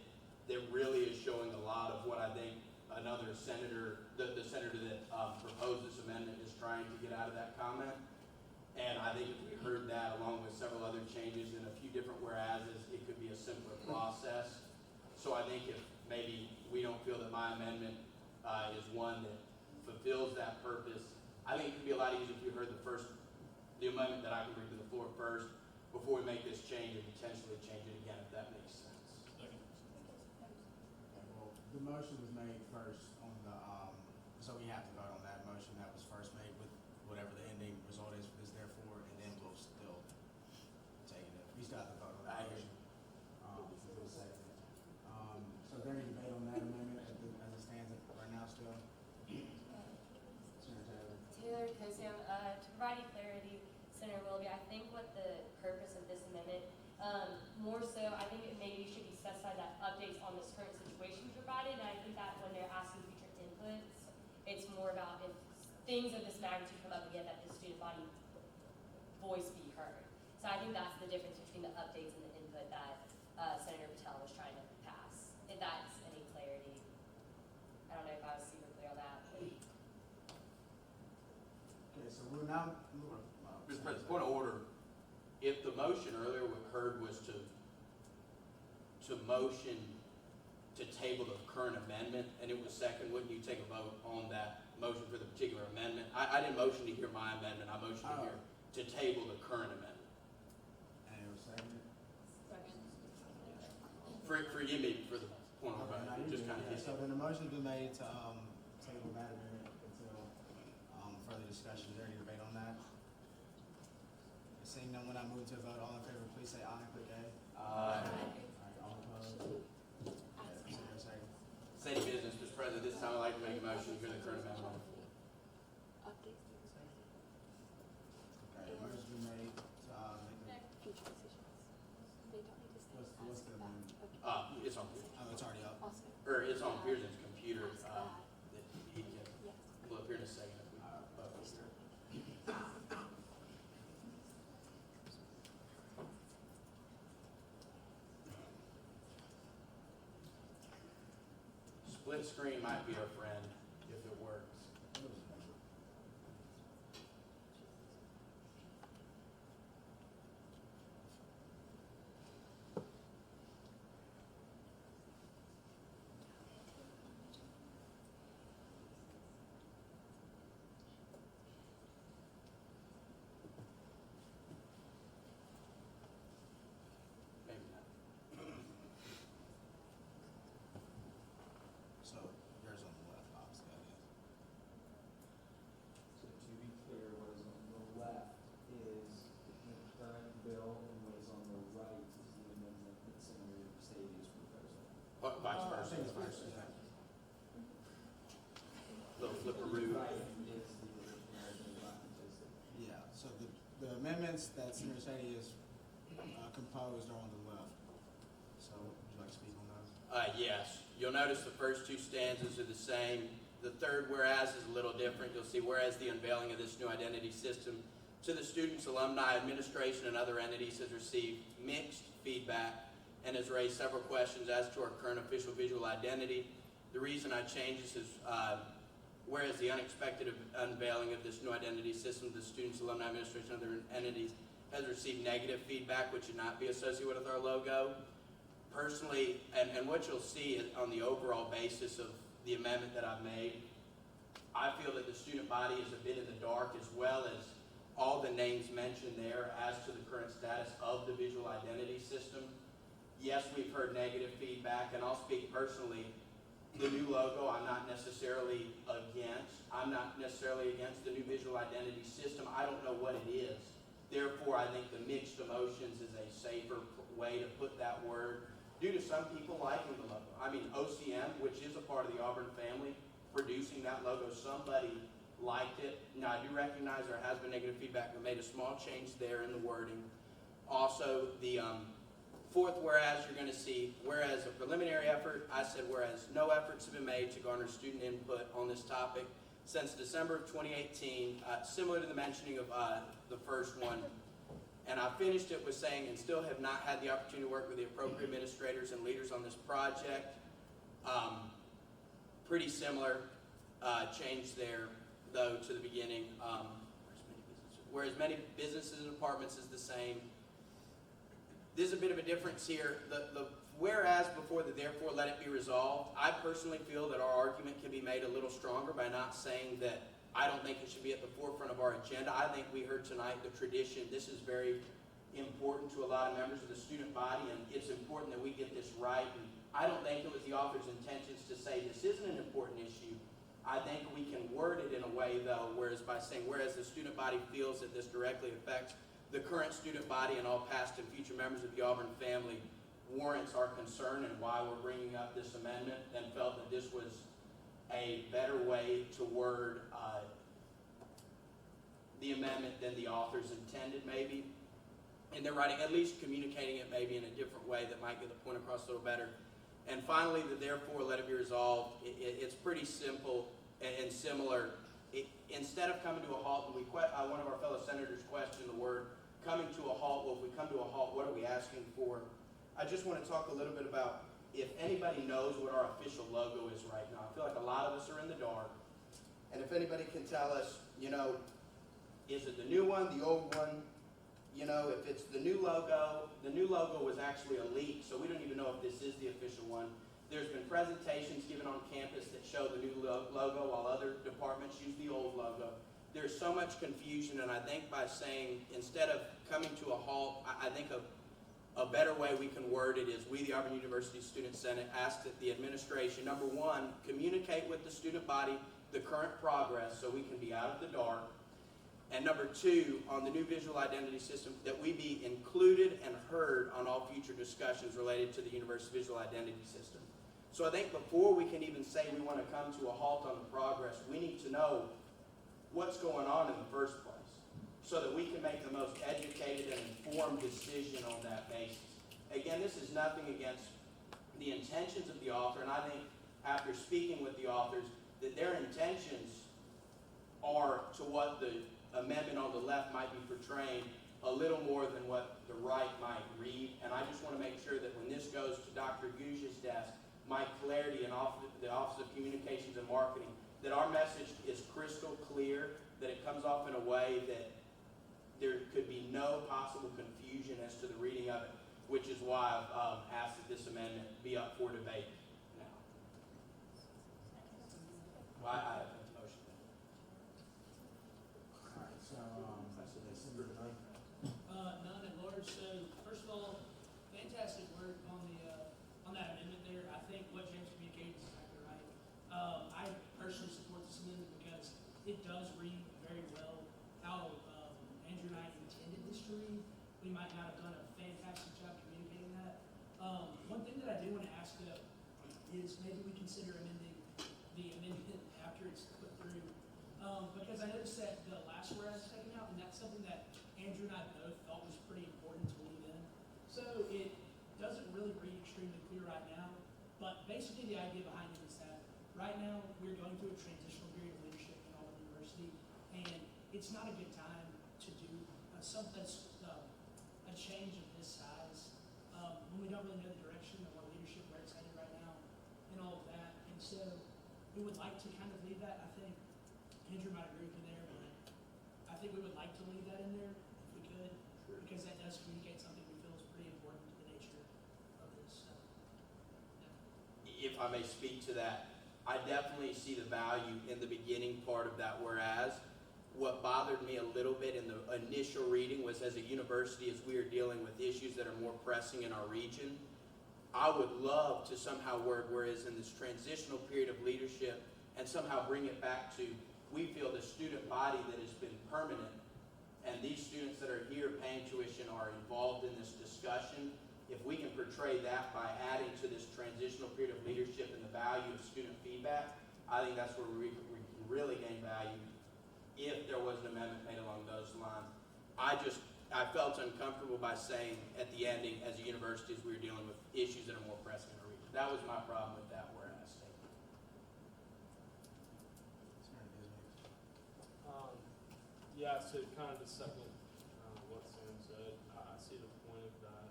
that really is showing a lot of what I think another senator, the senator that proposed this amendment is trying to get out of that comment. And I think if we heard that along with several other changes and a few different whereases, it could be a simpler process. So I think if maybe we don't feel that my amendment is one that fulfills that purpose, I think it could be a lot easier if we heard the amendment that I can bring to the floor first before we make this change and potentially change it again, if that makes sense. Well, the motion was made first on the, so we have to vote on that motion that was first made with whatever the ending result is therefore, and then we'll still take it. We still have to vote on that motion. For the second. So is there any debate on that amendment as it stands right now still? Senator Taylor. Taylor Kosian, to provide you clarity, Senator Willoughby, I think what the purpose of this amendment, more so, I think it maybe should be specified that updates on this current situation be provided, and I think that when they're asking future inputs, it's more about if things of this magnitude come up again, that the student body voice be heard. So I think that's the difference between the updates and the input that Senator Patel was trying to pass, if that's any clarity. I don't know if I was super clear on that. Okay, so we're now. Mr. President, point of order. If the motion earlier we heard was to motion to table the current amendment, and it was second, wouldn't you take a vote on that motion for the particular amendment? I didn't motion to hear my amendment. I motioned to hear to table the current amendment. And it was seconded? Forgive me for the point of order. It just kind of hit So then the motion's been made to table that amendment until further discussion. Is there any debate on that? Seeing none, when I move to a vote, all in favor, please say aye. Click A. Aye. All opposed? Okay, Senator Sagan. Sadie Business, Mr. President, this time I'd like to make a motion to hear the current amendment. Okay, motion's been made to make the. What's the amendment? It's on, Oh, it's already up. or it's on Pearson's computer, that he can, we'll up here in a second. If we vote here. Split screen might be our friend if it works. Maybe not. So yours on the left, obviously, I guess. So to be clear, what is on the left is the current bill, and what is on the right is the amendment that Senator Sadie is proposing. Vice I versa. think it's vice versa. Little flipperoo. Right is the original document, is the Yeah, so the amendments that Senator Sadie has composed are on the left. So would you like to speak on those? Yes. You'll notice the first two stanzas are the same. The third whereas is a little different. You'll see whereas the unveiling of this new identity system to the students, alumni, administration, and other entities has received mixed feedback and has raised several questions as to our current official visual identity. The reason I changed this is whereas the unexpected unveiling of this new identity system to the students, alumni, administration, and other entities has received negative feedback, which should not be associated with our logo. Personally, and what you'll see is on the overall basis of the amendment that I've made, I feel that the student body is a bit in the dark, as well as all the names mentioned there as to the current status of the visual identity system. Yes, we've heard negative feedback, and I'll speak personally. The new logo, I'm not necessarily against. I'm not necessarily against the new visual identity system. I don't know what it is. Therefore, I think the mixed emotions is a safer way to put that word due to some people liking the logo. I mean, OCM, which is a part of the Auburn family, producing that logo, somebody liked it. Now, I do recognize there has been negative feedback, but made a small change there in the wording. Also, the fourth whereas you're going to see, whereas a preliminary effort, I said whereas no efforts have been made to garner student input on this topic since December of 2018, similar to the mentioning of the first one. And I finished it with saying, and still have not had the opportunity to work with the appropriate administrators and leaders on this project. Pretty similar change there, though, to the beginning. Whereas many businesses and departments is the same. There's a bit of a difference here. The whereas before the therefore let it be resolved, I personally feel that our argument can be made a little stronger by not saying that I don't think it should be at the forefront of our agenda. I think we heard tonight the tradition. This is very important to a lot of members of the student body, and it's important that we get this right. And I don't think it was the author's intentions to say this isn't an important issue. I think we can word it in a way, though, whereas by saying, whereas the student body feels that this directly affects the current student body and all past and future members of the Auburn family, warrants our concern and why we're bringing up this amendment, and felt that this was a better way to word the amendment than the authors intended, maybe. And they're writing, at least communicating it maybe in a different way that might get the point across a little better. And finally, the therefore let it be resolved. It's pretty simple and similar. Instead of coming to a halt, and one of our fellow senators questioned the word coming to a halt. Well, if we come to a halt, what are we asking for? I just want to talk a little bit about if anybody knows what our official logo is right now. I feel like a lot of us are in the dark. And if anybody can tell us, is it the new one, the old one? If it's the new logo was actually a leak, so we don't even know if this is the official one. There's been presentations given on campus that show the new logo while other departments use the old logo. There's so much confusion, and I think by saying, instead of coming to a halt, I think a better way we can word it is, we, the Auburn University Student Senate, ask that the administration, number one, communicate with the student body the current progress so we can be out of the dark. And number two, on the new visual identity system, that we be included and heard on all future discussions related to the university visual identity system. So I think before we can even say we want to come to a halt on the progress, we need to know what's going on in the first place so that we can make the most educated and informed decision on that basis. Again, this is nothing against the intentions of the author, and I think after speaking with the authors, that their intentions are to what the amendment on the left might be portraying a little more than what the right might read. And I just want to make sure that when this goes to Dr. Gouge's desk, Mike Clarity and the Office of Communications and Marketing, that our message is crystal clear, that it comes off in a way that there could be no possible confusion as to the reading of it, which is why I've asked that this amendment be up for debate now. Well, I have a motion. Alright, so, None at large. So first of all, fantastic work on that amendment there. I think what James communicated is exactly right. I personally support this amendment because it does read very well how Andrew and I intended this to read. We might not have done a fantastic job communicating that. One thing that I do want to ask though is maybe we consider amending the amendment after it's put through. Because I noticed that the last whereas is taken out, and that's something that Andrew and I both thought was pretty important to leave in. So it doesn't really read extremely clear right now, but basically the idea behind it is that right now we're going through a transitional period of leadership in Auburn University, and it's not a good time to do a change of this size when we don't really know the direction of our leadership, where it's headed right now, and all of that. And so we would like to kind of leave that. I think Andrew might agree with me there, but I think we would like to leave that in there if we could, because that does communicate something we feel is pretty important to the nature of this. So, yeah. If I may speak to that, I definitely see the value in the beginning part of that whereas. What bothered me a little bit in the initial reading was, as a university, as we are dealing with issues that are more pressing in our region, I would love to somehow word whereas in this transitional period of leadership and somehow bring it back to, we feel the student body that has been permanent and these students that are here paying tuition are involved in this discussion, if we can portray that by adding to this transitional period of leadership and the value of student feedback, I think that's where we can really gain value if there was an amendment made along those lines. I felt uncomfortable by saying at the ending, as a university, as we were dealing with issues that are more pressing in our region. That was my problem with that whereas statement. Yeah, so kind of the second, what Sam said, I see the point of that.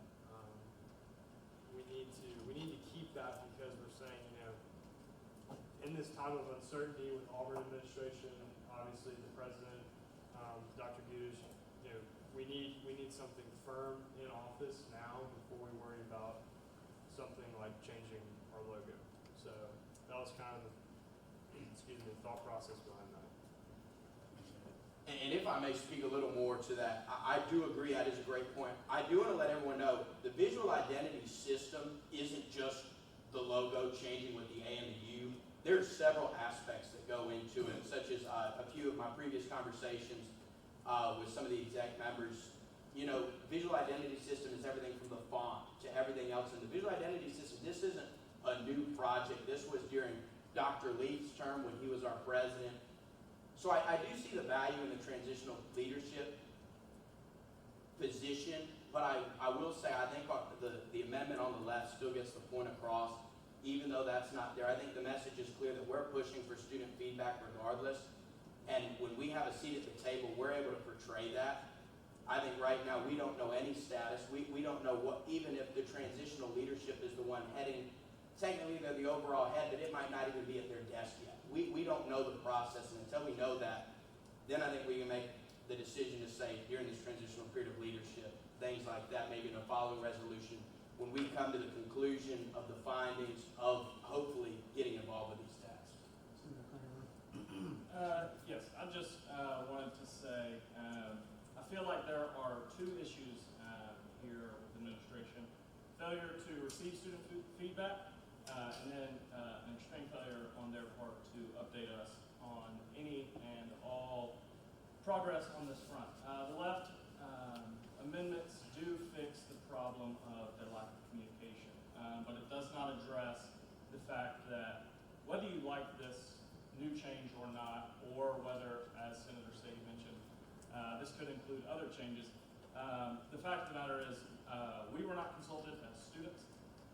We need to keep that because we're saying, in this time of uncertainty with Auburn administration, obviously the president, Dr. Bush, we need something firm in office now before we worry about something like changing our logo. So that was kind of the thought process behind that. And if I may speak a little more to that, I do agree that is a great point. I do want to let everyone know the visual identity system isn't just the logo changing with the A and the U. There's several aspects that go into it, such as a few of my previous conversations with some of the exec members. Visual identity system is everything from the font to everything else. And the visual identity system, this isn't a new project. This was during Dr. Leaf's term when he was our president. So I do see the value in the transitional leadership position, but I will say I think the amendment on the left still gets the point across, even though that's not there. I think the message is clear that we're pushing for student feedback regardless, and when we have a seat at the table, we're able to portray that. I think right now we don't know any status. We don't know what, even if the transitional leadership is the one heading, technically they're the overall head, but it might not even be at their desk yet. We don't know the process, and until we know that, then I think we can make the decision to say during this transitional period of leadership, things like that, maybe in a following resolution, when we come to the conclusion of the findings of hopefully getting involved with these tasks. Yes, I just wanted to say, I feel like there are two issues here with administration. Failure to receive student feedback, and then an extreme failure on their part to update us on any and all progress on this front. The left amendments do fix the problem of their lack of communication, but it does not address the fact that whether you like this new change or not, or whether, as Senator Sadie mentioned, this could include other changes. The fact of the matter is we were not consulted as students.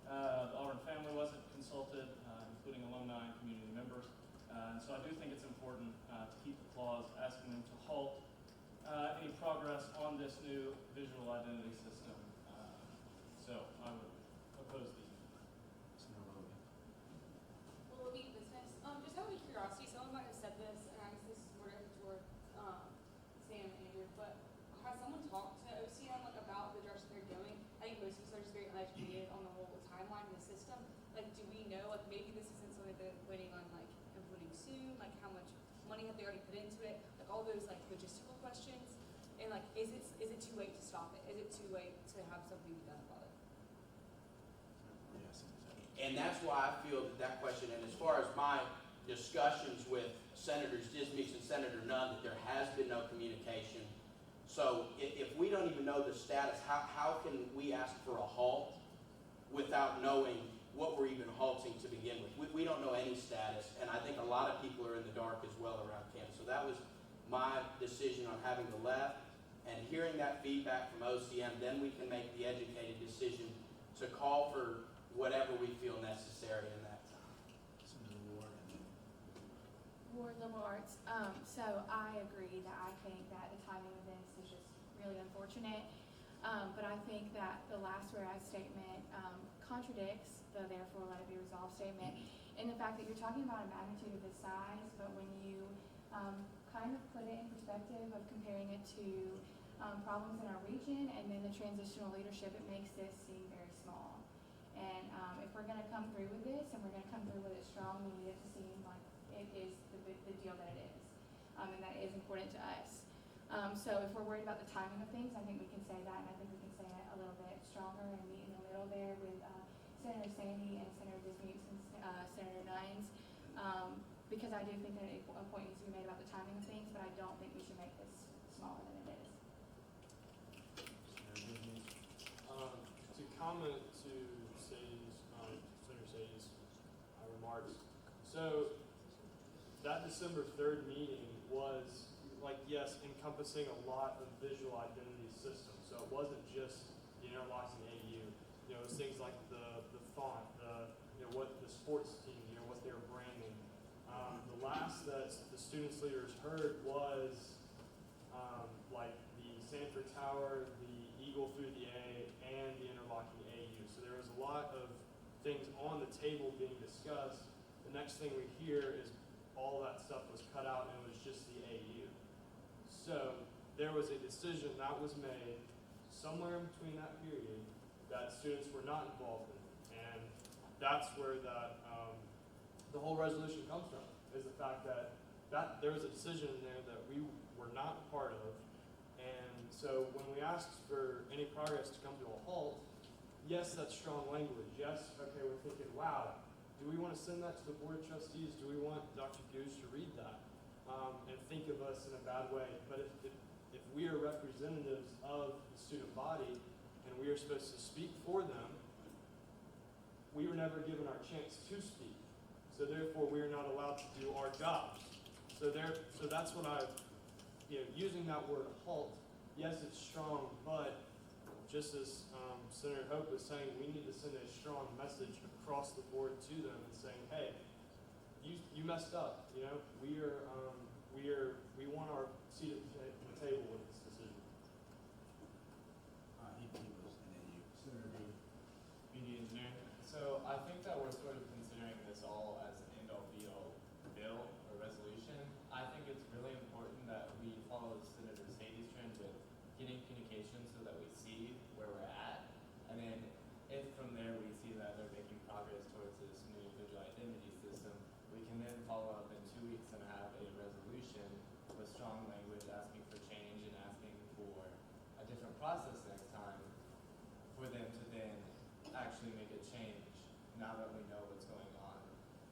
The Auburn family wasn't consulted, including alumni and community members. And so I do think it's important to keep the clause asking them to halt any progress on this new visual identity system. So I would oppose these. Will it be business? Just out of curiosity, someone might have said this, and I guess this is more for Sam and Andrew, but has someone talked to OCM about the direction they're going? I think most of us are just very uneducated on the whole timeline of the system. Do we know, maybe this isn't something they're waiting on, implementing soon? How much money have they already put into it? All those, logistical questions. And, is it too late to stop it? Is it too late to have something be done about it? And that's why I feel that question, and as far as my discussions with Senators Dismukes and Senator Nunn, that there has been no communication. So if we don't even know the status, how can we ask for a halt without knowing what we're even halting to begin with? We don't know any status, and I think a lot of people are in the dark as well around campus. So that was my decision on having the left, and hearing that feedback from OCM, then we can make the educated decision to call for whatever we feel necessary in that time. Ward Liberal Arts. So I agree that I think that the timing of this is just really unfortunate. But I think that the last whereas statement contradicts the therefore let it be resolved statement in the fact that you're talking about a magnitude of this size, but when you kind of put it in perspective of comparing it to problems in our region and then the transitional leadership, it makes this seem very small. And if we're going to come through with this and we're going to come through with it strong, we need it to seem like it is the deal that it is, and that is important to us. So if we're worried about the timing of things, I think we can say that, and I think we can say it a little bit stronger and meet in the middle there with Senator Sandy and Senator Dismukes and Senator Nuns, because I do think that a point needs to be made about the timing of things, but I don't think we should make this smaller than it is. comment to Senator Sadie's remarks. So that December 3rd meeting was, like, yes, encompassing a lot of visual identity systems. So it wasn't just the interlocking AU. It was things like the font, what the sports team, what they were branding. The last that the students leaders heard was like the Sanford Tower, the Eagle through the A, and the interlocking AU. So there was a lot of things on the table being discussed. The next thing we hear is all that stuff was cut out and it was just the AU. So there was a decision that was made somewhere in between that period that students were not involved in. And that's where that the whole resolution comes from, is the fact that there was a decision in there that we were not part of. And so when we asked for any progress to come to a halt, yes, that's strong language. Yes, okay, we're thinking, wow, do we want to send that to the Board of Trustees? Do we want Dr. Goose to read that and think of us in a bad way? But if we are representatives of the student body and we are supposed to speak for them, we were never given our chance to speak. So therefore, we are not allowed to do our jobs. So that's what using that word halt, yes, it's strong, but just as Senator Hope was saying, we need to send a strong message across the board to them and saying, hey, you messed up. We want our seat at the table with this decision. Senator David. Media engineer. So I think that we're sort of considering this all as an end-all be-all bill or resolution. I think it's really important that we follow Senator Sadie's trend with getting communication so that we see where we're at. And then if from there we see that they're making progress towards this new visual identity system, we can then follow up in 2 weeks and have a resolution with strong language asking for change and asking for a different process next time for them to then actually make a change now that we know what's going on.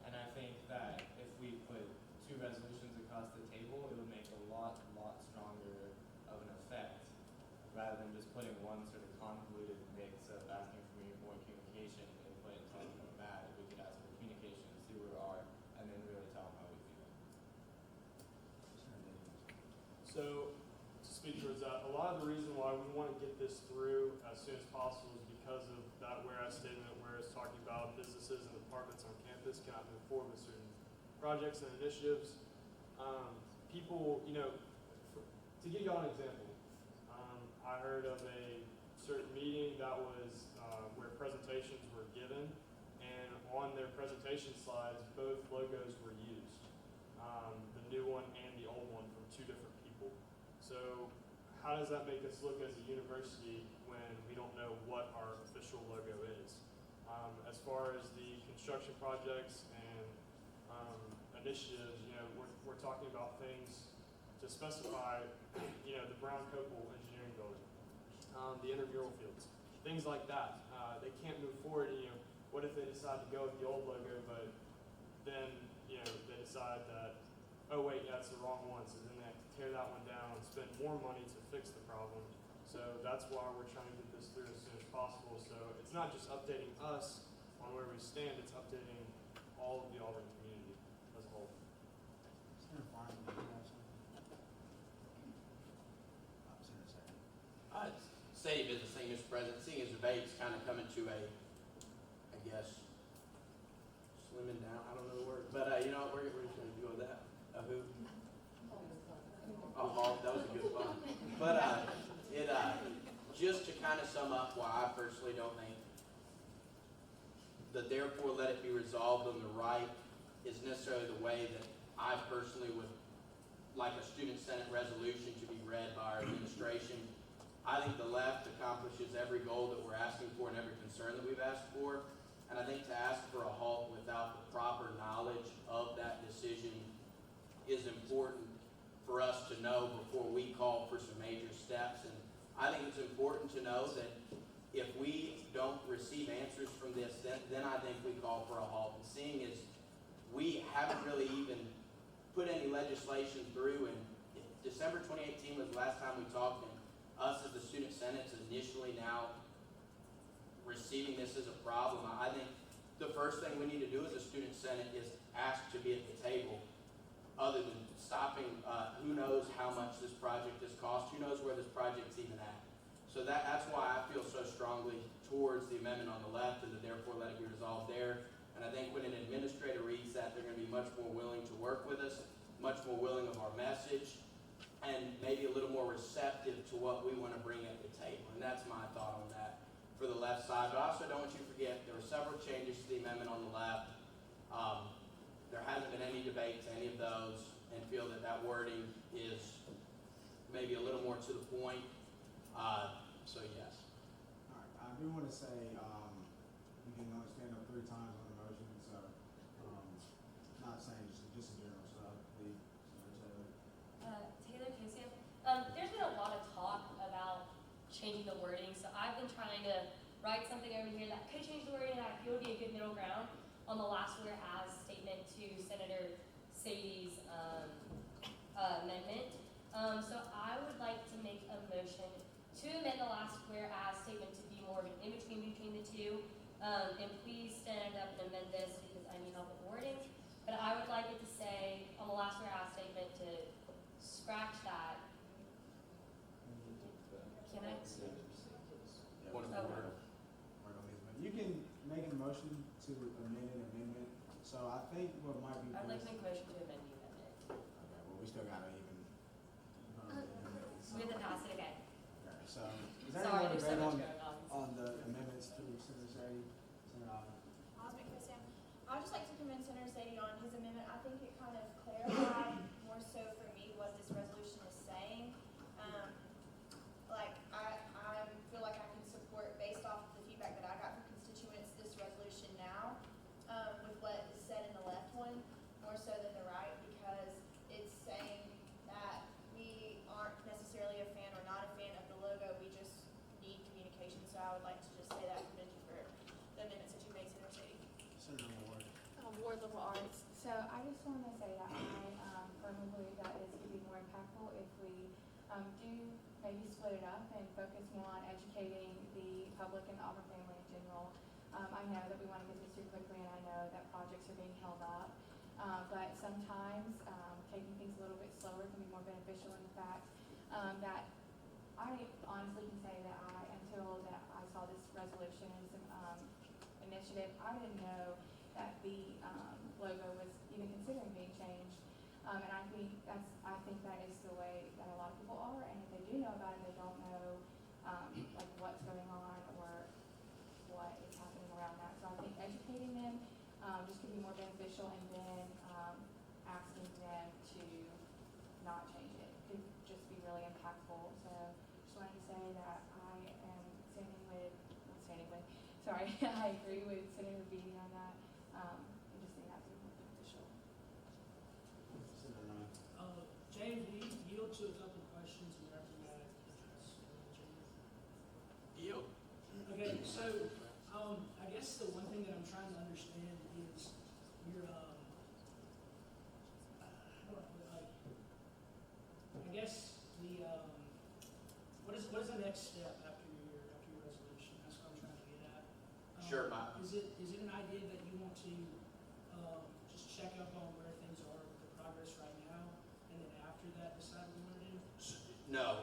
And I think that if we put 2 resolutions across the table, it would make a lot stronger of an effect rather than just putting one sort of convoluted mix of asking for more communication and put it telling them mad. We could ask for communication, see where we are, and then really tell them how we feel. So to speak towards that, a lot of the reason why we want to get this through as soon as possible is because of that whereas statement where it's talking about businesses and departments on campus cannot move forward with certain projects and initiatives. People, to give y'all an example, I heard of a certain meeting that was where presentations were given, and on their presentation slides, both logos were used, the new one and the old one from 2 different people. So how does that make us look as a university when we don't know what our official logo is? As far as the construction projects and initiatives, we're talking about things to specify, the Brown Copel Engineering Building, the intramural fields, things like that. They can't move forward. What if they decide to go with the old logo, but then they decide that, oh wait, yeah, it's the wrong one. So then they have to tear that one down and spend more money to fix the problem. So that's why we're trying to get this through as soon as possible. So it's not just updating us on where we stand, it's updating all of the Auburn community as a whole. Senator Farmer, do you have something? Senator Sadie. Sadie business thing, Mr. President, seeing as debate's kind of coming to a, I guess, slimming down, I don't know the word, but we're just going to go with that. Who? Oh, that was a good one. But just to kind of sum up why I personally don't think that therefore let it be resolved on the right is necessarily the way that I personally would like a student senate resolution to be read by our administration. I think the left accomplishes every goal that we're asking for and every concern that we've asked for. And I think to ask for a halt without the proper knowledge of that decision is important for us to know before we call for some major steps. And I think it's important to know that if we don't receive answers from this, then I think we call for a halt. And seeing as we haven't really even put any legislation through, and December 2018 was the last time we talked, and us as the Student Senate's initially now received perceiving this as a problem. I think the first thing we need to do as a student senate is ask to be at the table, other than stopping, who knows how much this project has cost, who knows where this project's even at. So that's why I feel so strongly towards the amendment on the left, and that therefore let it be resolved there. And I think when an administrator reads that, they're gonna be much more willing to work with us, much more willing of our message, and maybe a little more receptive to what we wanna bring at the table. And that's my thought on that for the left side. But I also don't want you to forget, there were several changes to the amendment on the left. There hasn't been any debate to any of those, and feel that that wording is maybe a little more to the point. So yes. All right, I do want to say, you can only stand up 3 times on the motion, so, not saying just in general, so the, Taylor Kosian. There's been a lot of talk about changing the wording, so I've been trying to write something over here that could change the wording, and I feel would be a good middle ground on the last whereas statement to Senator Sadie's amendment. So I would like to make a motion to amend the last whereas statement to be more of an in-between between the two. And please stand up and amend this because I need help with the wording. But I would like it to say on the last whereas statement to scratch that. Can I? Point of order. you can make a motion to amend an amendment, so I think what might be. I'd like to make a motion to amend the amendment. Okay, well, we still gotta even. We have to pass it again. Okay, so, is there Sorry, any more there's so debate much going on. on the amendments to Senator Sadie? Osmond Christian. I would just like to commend Senator Sadie on his amendment. I think it kind of clarified more so for me what this resolution is saying. I feel like I can support, based off of the feedback that I got from constituents, this resolution now, with what is said in the left one, more so than the right, because it's saying that we aren't necessarily a fan or not a fan of the logo, we just need communication. So I would like to just say that and commend you for the amendments that you made, Senator Sadie. Senator Ward. Ward Liberal Arts. So I just want to say that I firmly believe that this could be more impactful if we do maybe split it up and focus more on educating the public and the Auburn family in general. I know that we want to get this through quickly, and I know that projects are being held up, but sometimes taking things a little bit slower can be more beneficial in the fact that I honestly can say that until that I saw this resolution and some initiative, I didn't know that the logo was even considering being changed. And I think that is the way that a lot of people are, and if they do know about it, they don't know like what's going on or what is happening around that. So I think educating them just could be more beneficial, and then asking them to not change it could just be really impactful. So just wanted to say that I am I agree with Senator Beatty on that. I just think that's more beneficial. James, will you yield to a couple of questions and after that address Yield. Okay, so I guess the one thing that I'm trying to understand is your how do I put it, like, I guess the what is the next step after your resolution? That's what I'm trying to get at. Sure, Is it an idea that you want to just check up on where things are with the progress right now, and then after that decide what you want to do? No,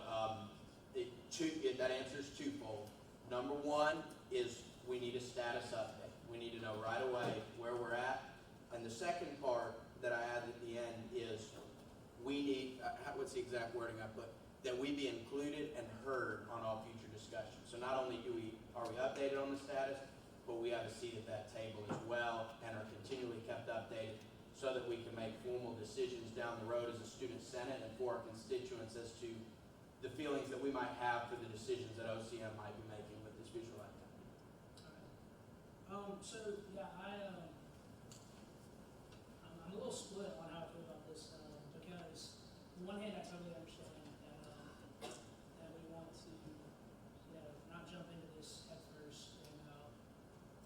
that answer is twofold. Number one is we need a status update. We need to know right away where we're at. And the second part that I added at the end is we need, what's the exact wording I put? That we be included and heard on all future discussions. So not only are we updated on the status, but we have a seat at that table as well and are continually kept updated so that we can make formal decisions down the road as a student senate and for our constituents as to the feelings that we might have for the decisions that OCM might be making with this visual activity. So yeah, I'm a little split on how I feel about this because on one hand I totally understand that we want to not jump into this head first,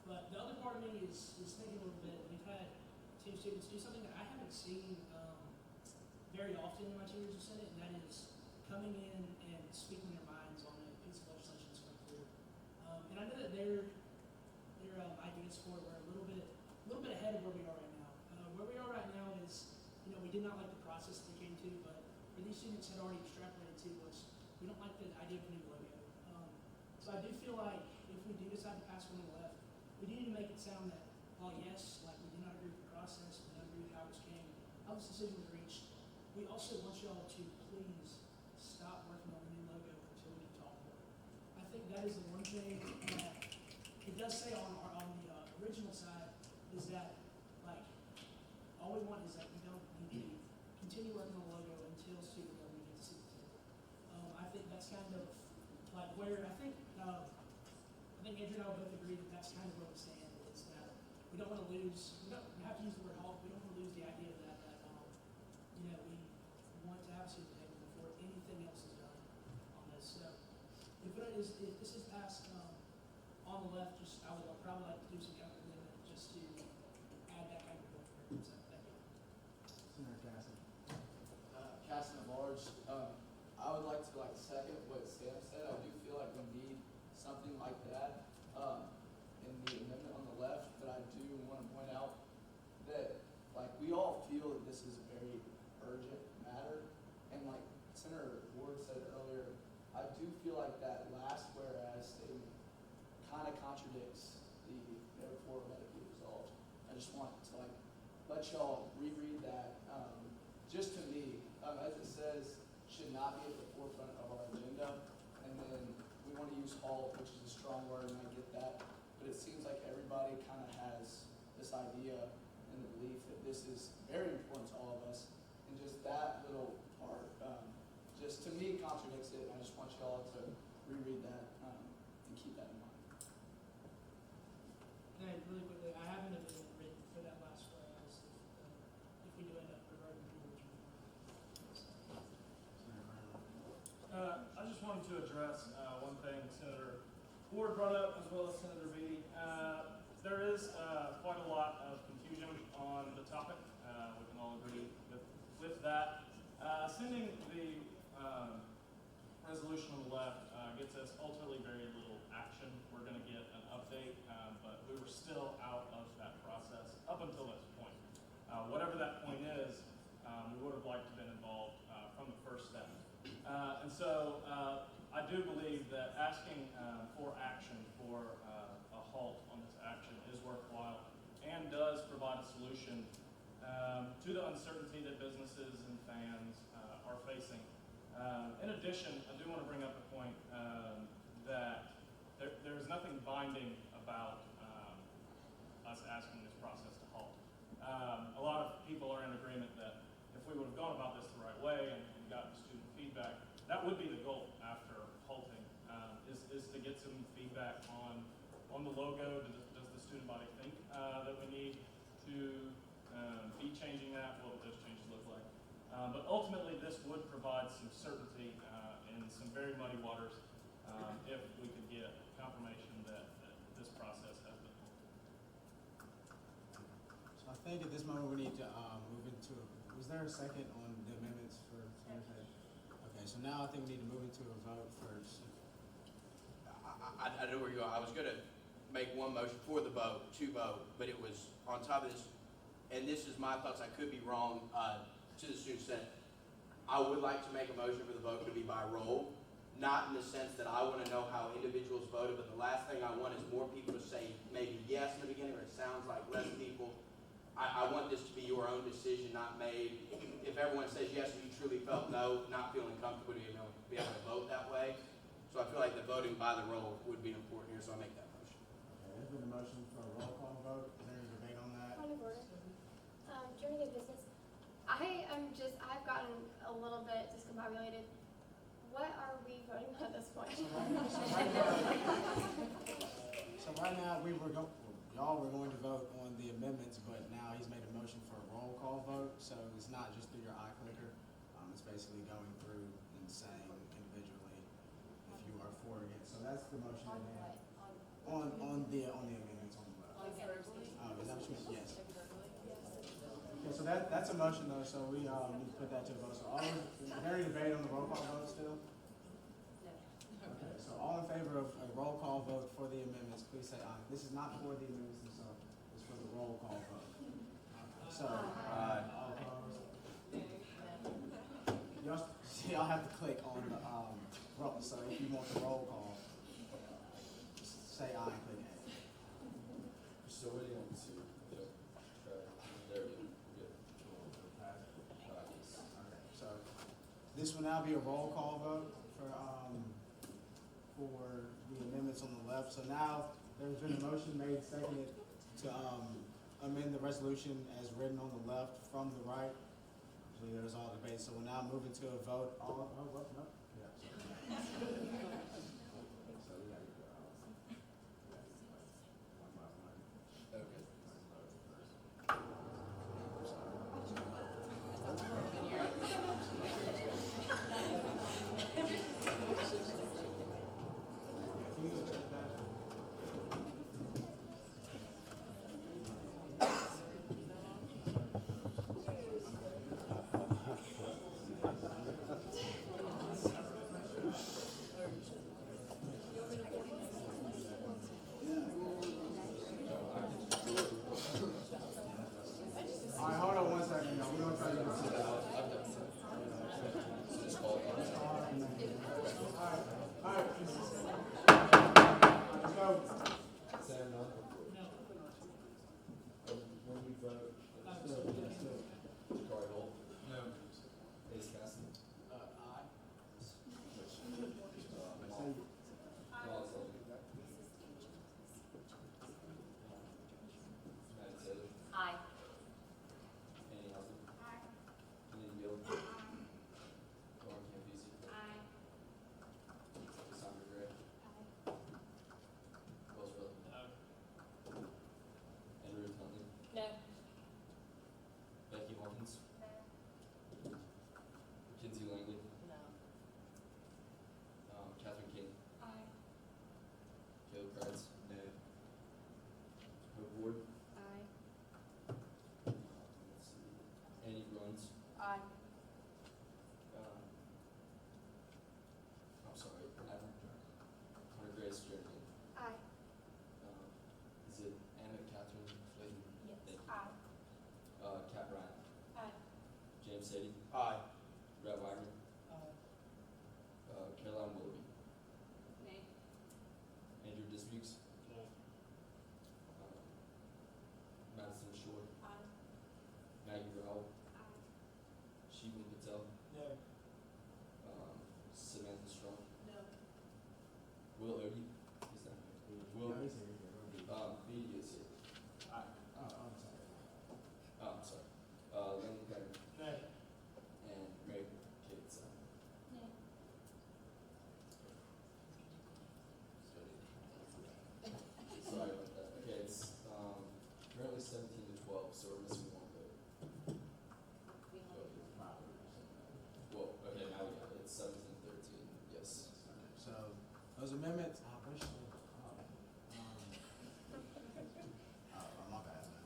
but the other part of me is thinking a little bit. We've had two students do something that I haven't seen very often in my 2 years of Senate, and that is coming in and speaking their minds on a piece of legislation that's going through. And I know that they're ideas for it were a little bit ahead of where we are right now. Where we are right now is, we did not like the process that we came to, but where these students had already extrapolated to was, we don't like the idea of a new logo. So I do feel like if we do decide to pass one on the left, we do need to make it sound that, while yes, like we do not agree with the process, we do not agree with how this came, how this decision was reached, we also want y'all to please stop working on the new logo until we can talk more. I think that is the one thing that it does say on the original side is that, like, all we want is that we don't need to continue working on the logo until student government gets to the table. I think that's kind of like where I think Andrew and I both agree that that's kind of where we stand, is that we don't want to lose, we have to use the word halt, we don't want to lose the idea that we want to have a seat at the table before anything else is done on this. So if this is passed on the left, I would probably like to do some kind of amendment just to add that kind of point. So thank you. Senator Cassidy. Casting at large, I would like to second what Sam said. I do feel like we need something like that in the amendment on the left, but I do want to point out that we all feel that this is a very urgent matter, and like Senator Ward said earlier, I do feel like that last whereas statement kind of contradicts the therefore let it be resolved. I just want to let y'all reread that. Just to me, as it says, should not be at the forefront of our agenda. And then we want to use halt, which is a strong word, and I get that. But it seems like everybody kind of has this idea and the belief that this is very important to all of us. And just that little part, just to me, contradicts it. And I just want y'all to reread that and keep that in mind. And really quickly, I have an amendment written for that last whereas if we do end up reverting to the original. I just wanted to address one thing Senator Ford brought up, as well as Senator Beatty. There is quite a lot of confusion on the topic. We can all agree with that. Sending the resolution on the left gets us ultimately very little action. We're going to get an update, but we were still out of that process up until this point. Whatever that point is, we would have liked to have been involved from the first step. And so I do believe that asking for action, for a halt on this action is worthwhile and does provide a solution to the uncertainty that businesses and fans are facing. In addition, I do want to bring up a point that there's nothing binding about us asking this process to halt. A lot of people are in agreement that if we would have gone about this the right way and gotten student feedback, that would be the goal after halting, is to get some feedback on the logo. Does the student body think that we need to be changing that? What would those changes look like? But ultimately, this would provide some certainty in some very muddy waters if we could get confirmation that this process has been halted. So I think at this moment we need to move into, was there a second on the amendments for Senator Tate? Okay, so now I think we need to move into a vote first. I know where you are. I was going to make one motion for the vote, to vote, but it was on top of this, and this is my thoughts, I could be wrong, to the student senate. I would like to make a motion for the vote to be by roll, not in the sense that I want to know how individuals voted, but the last thing I want is more people to say maybe yes in the beginning, or it sounds like less people. I want this to be your own decision, not made. If everyone says yes and you truly felt no, not feeling comfortable to be able to vote that way. So I feel like the voting by the roll would be important here, so I make that motion. Okay, there's been a motion for a roll call vote. Is there any debate on that? Point of order. During the business, I've gotten a little bit discombobulated. What are we voting on at this point? So right now, y'all were going to vote on the amendments, but now he's made a motion for a roll call vote. So it's not just through your eye clicker. It's basically going through and saying individually if you are for or against. So that's the motion at hand. On the amendments on the left. Is that what you meant? Yes. Okay, so that's a motion though, so we need to put that to a vote. So is there any debate on the roll call vote still? Okay, so So all in favor of a roll call vote for the amendments, please say aye. This is not for the amendments themselves, it's for the roll call vote. So, all opposed? Y'all have to click on the, roll, so if you want the roll call, just say aye and click A. So what do you want to see? Yep. There we go. Good. Okay, so this will now be a roll call vote for the amendments on the left. So now there's been a motion made, seconded to amend the resolution as written on the left from the right. So there's all debate. So we're now moving to a vote. No. Yeah. So we gotta go. One by one. Okay. All right, hold on one second, y'all. We're gonna try to get this out. All right. Let's go. Sam, no? When we vote, Corey Holt? No. Ace Caston? Aye. Ron Sullivan? Matt Taylor? Aye. Annie Housen? Aye. Janine Gill? Lauren Campisi? Aye. Cassandra Gray? Wells Rutherford? No. And Ruth Huntley? No. Becky Hawkins? Mackenzie Langley? No. Catherine King? Aye. Caleb Kreitz? No. Hope Ward? Aye. Let's see. Annie Bruns? Aye. I'm sorry, Hunter Grace Jernigan. Aye. Is it Anna Catherine Clayton? Yes. Thank you. Aye. Kat Bryant? Aye. James Sadie? Aye. Brett Wagner? Caroline Willoughby? Nay. Andrew Dismukes? No. Madison Shore? Aye. Maggie Rowell? Aye. Sheevan Patel? No. Samantha Strong? No. Will Odie? Is that Will? No, he's here. Beatty is here. I'm sorry. Oh, I'm sorry. Landon Gardner? No. And Mary Kate Sun. Nay. Sorry about that. Okay, it's currently 17 to 12, so we're missing one vote. Well, okay, now we got it. It's 17-13. Yes. So those amendments, my bad, man.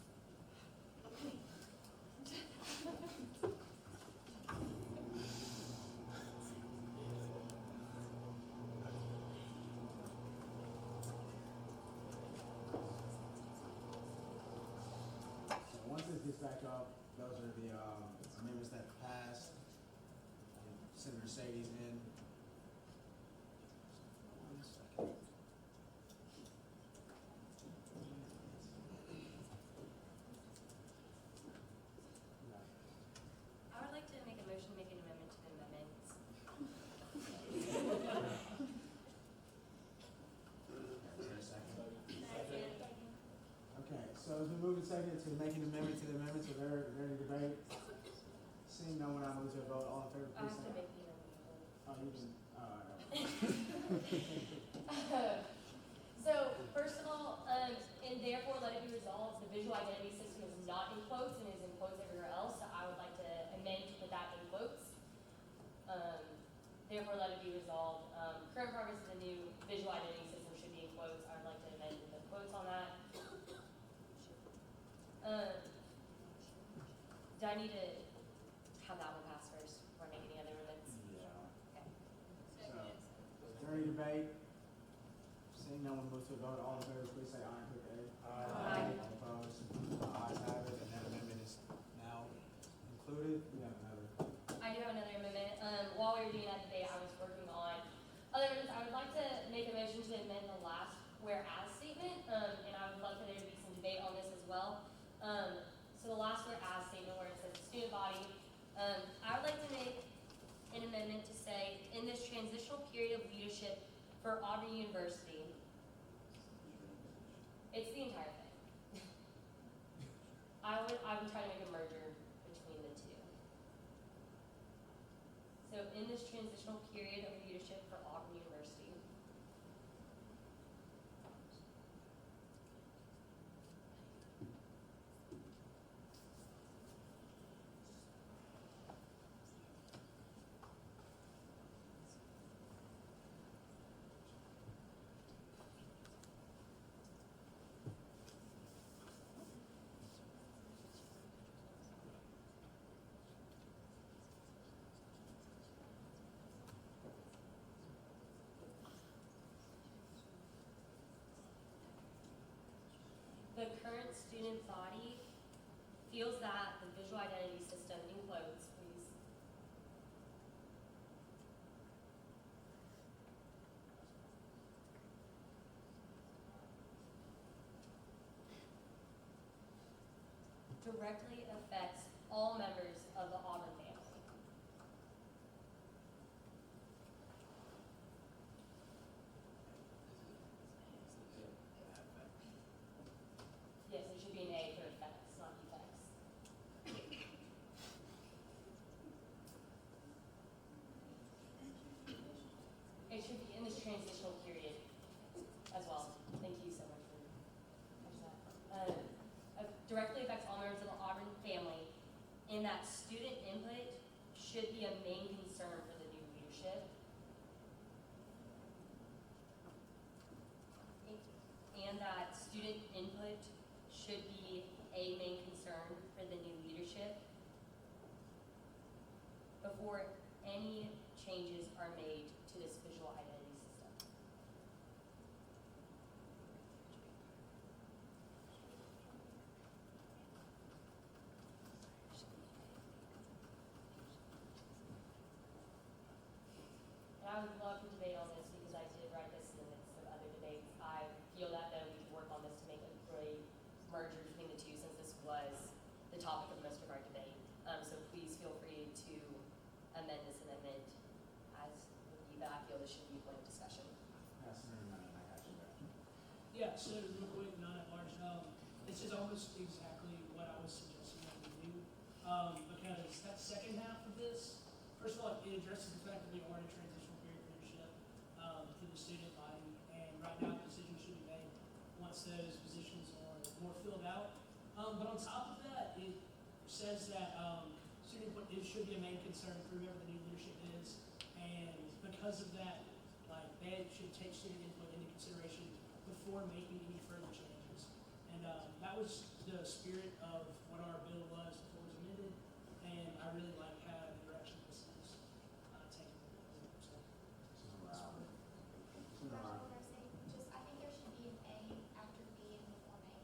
So once this gets back up, those are the amendments that passed. Senator Sadie's in. One second. I would like to make a motion, make an amendment to the amendments. Is there a second? Okay, so it's been moved and seconded to make an amendment to the amendments. Is there any debate? Seeing no one, I move to a vote. All in favor, I please have to say make the amendment. aye. Oh, you can, So, first of all, and therefore let it be resolved, the visual identity system is not in quotes and is in quotes everywhere else, so I would like to amend to put that in quotes. Therefore let it be resolved, current progress of the new visual identity system should be in quotes, I would like to amend the quotes on that. Do I need to have that one pass first before I make any other amendments? Yeah. Okay. So, is there any debate? Seeing no one move to a vote, all in favor, please say aye and click A. Aye. All opposed? The ayes have it, and that amendment is now included. We have another. I do have another amendment. While we were doing that today, I was working on other amendments. I would like to make a motion to amend the last whereas statement, and I would love for there to be some debate on this as well. So the last whereas statement where it says student body, I would like to make an amendment to say, in this transitional period of leadership for Auburn University, it's the entire thing. I would try to make a merger between the two. So in this transitional period of leadership for Auburn University. The current student body feels that the visual identity system, in quotes, please, directly affects all members of the Auburn family. Yes, it should be an A for effects, not effects. It should be in this transitional period as well. Thank you so much for catching that. Directly affects all members of the Auburn family in that student input should be a main concern for the new leadership. And that student input should be a main concern for the new leadership before any changes are made to this visual identity system. And I would love to debate on this because I did write this in the midst of other debates. I feel that though we could work on this to make a great merger between the two since this was the topic of most of our debate. So please feel free to amend this amendment as would be, but I feel this should be a point of discussion. Yeah, so real quick, not at large, this is almost exactly what I was suggesting that we do. Because that second half of this, first of all, it addresses the fact that we are in a transitional period of leadership for the student body, and right now decisions should be made once those positions are more filled out. But on top of that, it says that student input should be a main concern for whoever the new leadership is, and because of that, like they should take student input into consideration before making any further changes. And that was the spirit of what our bill was before it was amended, and I really like how the direction this is taken. So, Just, I think there should be an A after B and before A.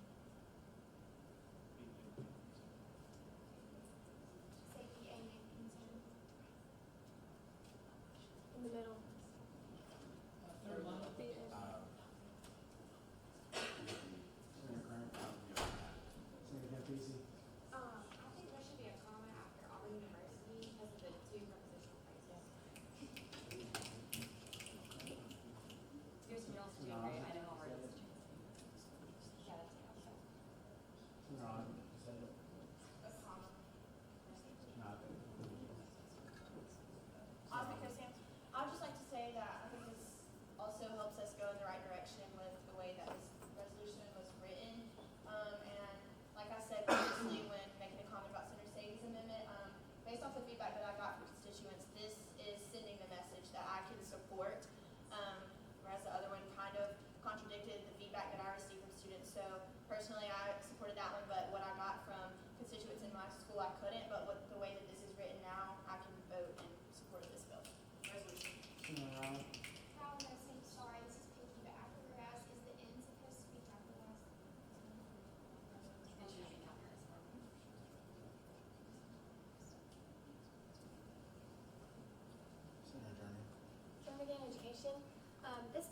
Say the A main concern. In the middle. third line. Senator Grant? Senator Campisi?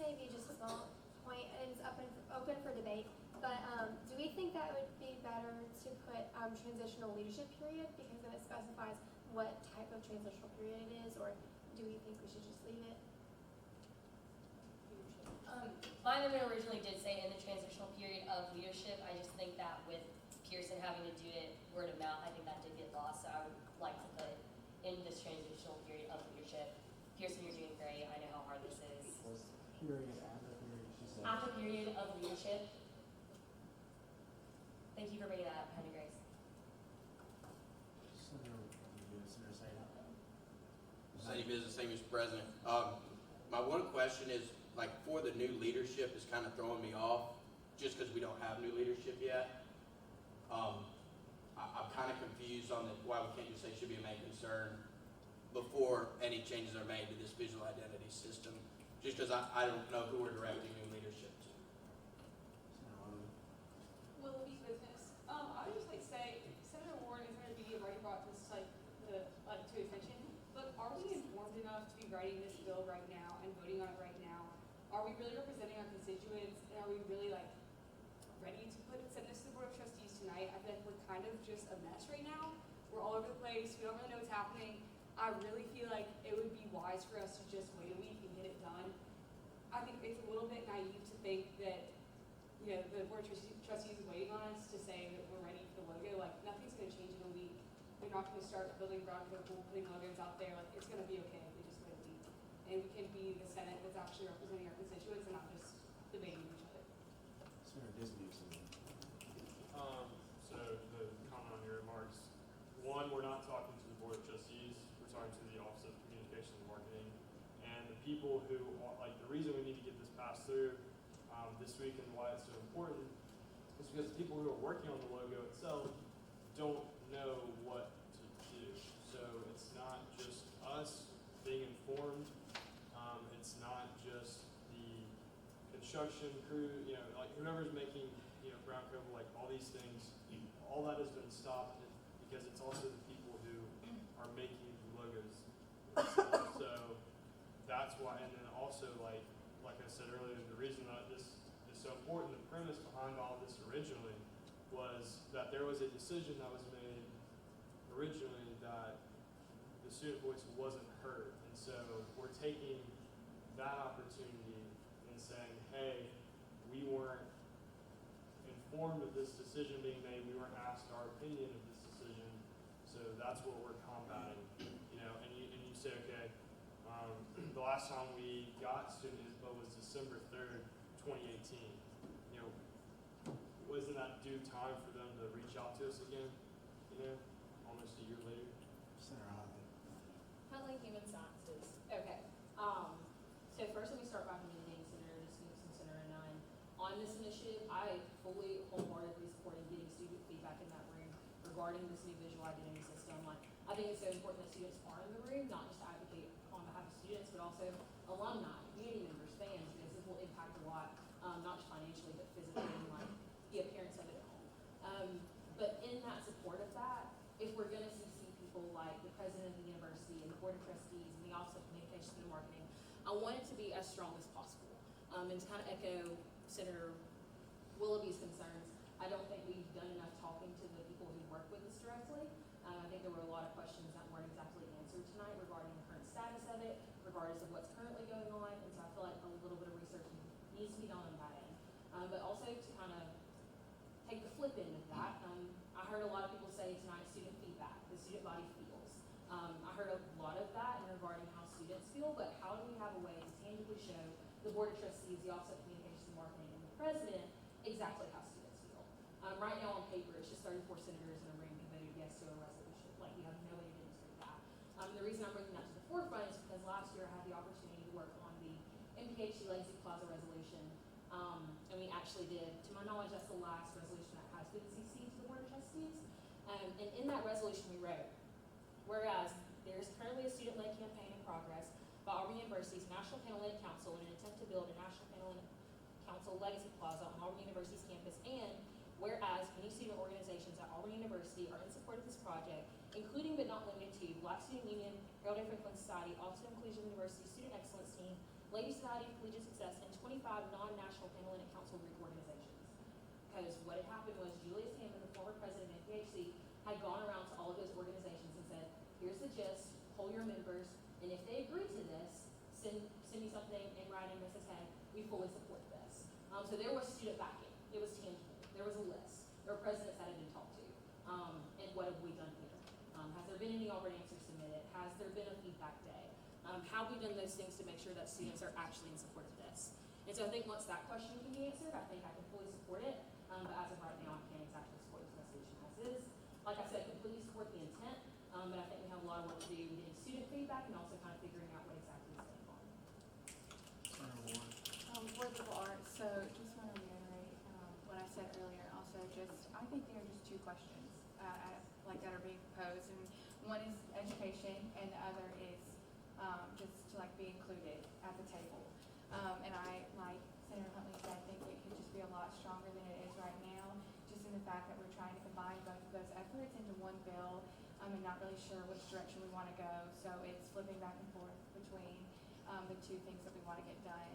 maybe just a small point, and it's open for debate, but do we think that it would be better to put transitional leadership period, because then it specifies what type of transitional period it is, or do we think we should just leave it? My amendment originally did say in the transitional period of leadership. I just think that with Pearson having to do it word of mouth, I think that did get lost, so I would like to put in this transitional period of leadership. Pearson, you're doing great. I know how hard this is. Was period after period, she said. After period of leadership. Thank you for bringing that up, Henry Grace. Senator Sayna. City Business, thank you, Mr. President. My one question is, like, for the new leadership is kind of throwing me off, just because we don't have new leadership yet. I'm kind of confused on why we can't just say should be a main concern before any changes are made to this visual identity system, just because I don't know who we're directing new leadership to. Willoughby's business. I would just like to say, Senator Warren and Senator Beatty have already brought this to attention. But are we informed enough to be writing this bill right now and voting on it right now? Are we really representing our constituents, and are we really ready to send this to the Board of Trustees tonight? I feel like we're kind of just a mess right now. We're all over the place. We don't really know what's happening. I really feel like it would be wise for us to just wait a week and get it done. I think it's a little bit naive to think that the Board of Trustees is waiting on us to say that we're ready for the logo. Nothing's going to change in a week. They're not going to start building brown coat, putting logos out there. It's going to be okay if we just wait a week. And we can be the Senate that's actually representing our constituents and not just debating each other. Senator Disney. So the comment on your remarks. One, we're not talking to the Board of Trustees. We're talking to the Office of Communications and Marketing. And the people who, the reason we need to get this passed through this week and why it's so important is because the people who are working on the logo itself don't know what to do. So it's not just us being informed. It's not just the construction crew, whoever's making, brown coat, all these things, all that has been stopped because it's also the people who are making the logos. So that's why, and then also like I said earlier, the reason that this is so important, the premise behind all this originally was that there was a decision that was made originally that the student voice wasn't heard. And so we're taking that opportunity and saying, hey, we weren't informed of this decision being made, we weren't asked our opinion of this decision, so that's what we're combating. And you say, okay, the last time we got student input was December 3rd, 2018. Wasn't that due time for them to reach out to us again, almost a year later? Senator Huntley. Huntley, Human Sciences. Okay. So first let me start by commending Senator Snooks and Senator Nunn. On this initiative, I fully, wholeheartedly supported getting student feedback in that room regarding this new visual identity system. I think it's so important that students are in the room, not just to advocate on behalf of students, but also alumni, community members, fans, because this will impact a lot, not just financially, but physically, and the appearance of it at home. But in that support of that, if we're going to see people like the president of the university and the board of trustees and the Office of Communications and Marketing, I want it to be as strong as possible. And to kind of echo Senator Willoughby's concerns, I don't think we've done enough talking to the people who work with us directly. I think there were a lot of questions that weren't exactly answered tonight regarding the current status of it, regardless of what's currently going on, and so I feel like a little bit of research needs to be done on that end. But also to kind of take the flip end of that, I heard a lot of people say tonight student feedback, the student body feels. I heard a lot of that in regarding how students feel, but how do we have a way to tangibly show the Board of Trustees, the Office of Communications and Marketing, and the President exactly how students feel? Right now on paper, it's just 34 senators in a room who voted yes to a resolution. We have no way to demonstrate that. The reason I'm bringing that to the forefront is because last year I had the opportunity to work on the MPHC Legacy Plaza resolution. And we actually did, to my knowledge, that's the last resolution that has been CC'd to the Board of Trustees. And in that resolution we wrote, whereas there is currently a student-led campaign in progress by Auburn University's National Panhellenic Council in an attempt to build a National Panhellenic Council Legacy Plaza on Auburn University's campus, and whereas many student organizations at Auburn University are in support of this project, including but not limited to Black Student Union, Harold A. Franklin Society, Austin Collegiate University Student Excellence Team, Lady Society of Collegiate Success, and 25 non-national Panhellenic Council Greek organizations. Because what had happened was Julius Hammond, the former president of NPHC, had gone around to all of those organizations and said, here's the gist, poll your members, and if they agree to this, send me something in writing that says, hey, we fully support this. So there was student backing. It was tangible. There was a list. There were presidents that had been talked to. And what have we done here? Has there been any already answers submitted? Has there been a feedback day? How have we done those things to make sure that students are actually in support of this? And so I think once that question can be answered, I think I can fully support it. But as of right now, I can't exactly support this resolution as is. Like I said, I completely support the intent, but I think we have a lot of work to do in getting student feedback and also kind of figuring out what exactly is going on. For liberal arts, so just want to reiterate what I said earlier. Also, I think there are just two questions like that are being proposed, and one is education, and the other is just to like be included at the table. And I, like Senator Huntley said, think it could just be a lot stronger than it is right now, just in the fact that we're trying to combine both of those efforts into one bill, and not really sure which direction we want to go. So it's flipping back and forth between the two things that we want to get done.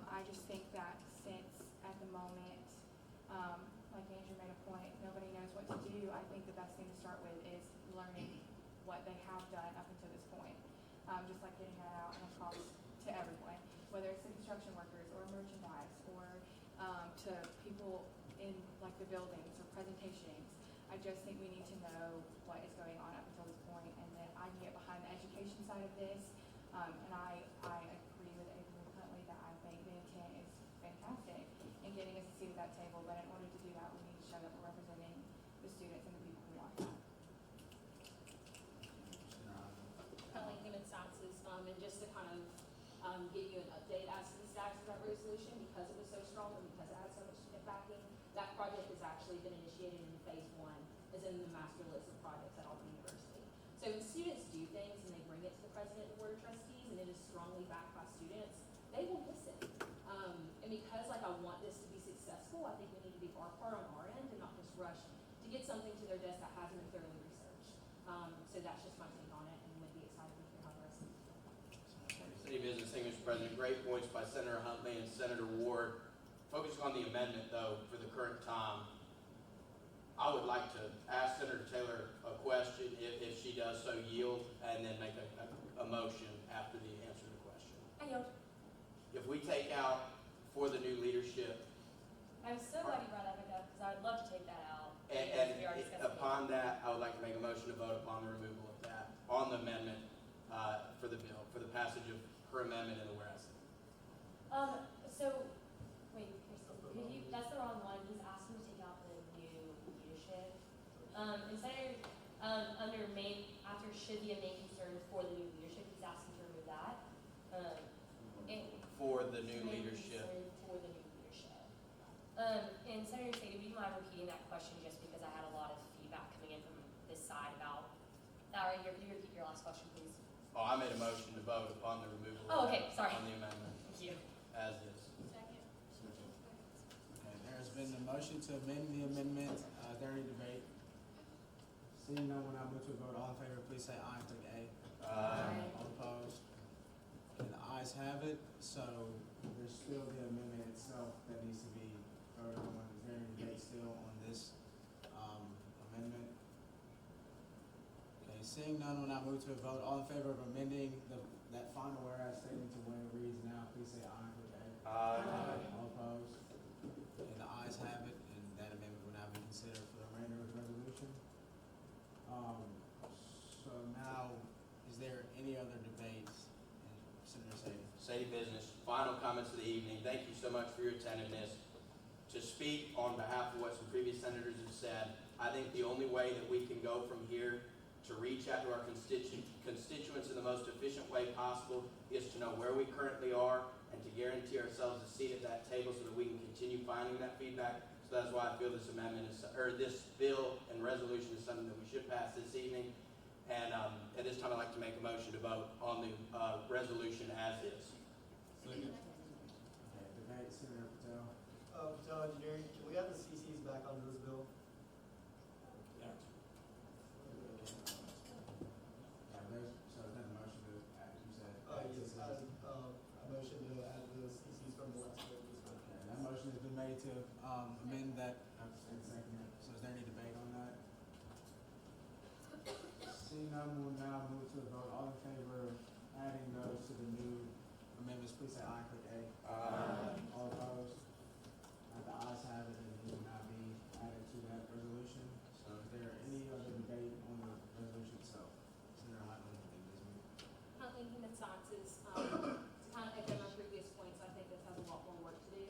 I just think that since at the moment, like Andrew made a point, nobody knows what to do, I think the best thing to start with is learning what they have done up until this point. Just like getting that out and across to everyone, whether it's the construction workers or merchandise or to people in like the buildings or presentations. I just think we need to know what is going on up until this point, and that I can get behind the education side of this. And I agree with Avery Huntley that I think the intent is fantastic in getting us a seat at that table, but in order to do that, we need to show that we're representing the students and the people who want that. Huntley Human Sciences, and just to kind of give you an update as to the status of that resolution, because it was so strong and because it had so much student backing, that project has actually been initiated in phase 1, is in the master list of projects at Auburn University. So when students do things and they bring it to the president and board of trustees and it is strongly backed by students, they will listen. And because like I want this to be successful, I think we need to do our part on our end and not just rush to get something to their desk that hasn't been thoroughly researched. So that's just my take on it, and would be excited to hear how the rest of you feel. City Business, thank you, Mr. President. Great points by Senator Huntley and Senator Ward. Focusing on the amendment, though, for the current time, I would like to ask Senator Taylor a question, if she does so yield, and then make a motion after the answer to the question. I yield. If we take out for the new leadership, I'm so glad you brought that back up, because I would love to take that out. and We already discussed it. upon that, I would like to make a motion to vote upon the removal of that, on the amendment for the bill, for the passage of her amendment in the whereas. So, wait, that's the wrong one. He's asking to take out the new leadership. Instead of, under main, after should be a main concern for the new leadership, he's asking to remove that. For the new Main leadership. concern for the new leadership. And Senator Sadie, would you mind repeating that question just because I had a lot of feedback coming in from this side about, Valerie, could you repeat your last question, please? Oh, I made a motion to vote upon the removal Oh, of okay, that, sorry. on the amendment, Thank you. as is. Okay, there's been a motion to amend the amendment. Is there any debate? Seeing no one, I'll move to a vote. All in favor, please say aye. Click A. Aye. All opposed? And the ayes have it. So there's still the amendment itself that needs to be voted on. Is there any debate still on this amendment? Okay, seeing none, we'll now move to a vote. All in favor of amending that final whereas statement to when it reads now, please say aye. Click A. Aye. All opposed? And the ayes have it, and that amendment will now be considered for the remainder of the resolution. So now, is there any other debates? Senator Sadie. Sadie Business, final comments of the evening. Thank you so much for your attentiveness. To speak on behalf of what some previous senators have said, I think the only way that we can go from here to reach out to our constituents in the most efficient way possible is to know where we currently are and to guarantee ourselves a seat at that table so that we can continue finding that feedback. So that's why I feel this amendment is, or this bill and resolution is something that we should pass this evening. And at this time, I'd like to make a motion to vote on the resolution as is. Okay, debate, Senator Patel. Patel Engineering, can we have the CCs back onto this bill? Yeah. So is that a motion to, as you said? Yes, a motion made to, amend that, and seconded. So is there any debate on that? Seeing none, we'll now move to the vote. All in favor of adding those to the new amendments, please say aye, click A. All opposed? The ayes have it, and it will now be added to that resolution. So is there any other debate on the resolution itself? Senator Huntley and Ms. Meek. Huntley, Human Sciences, to kind of echo my previous points, I think this has a lot more work to do.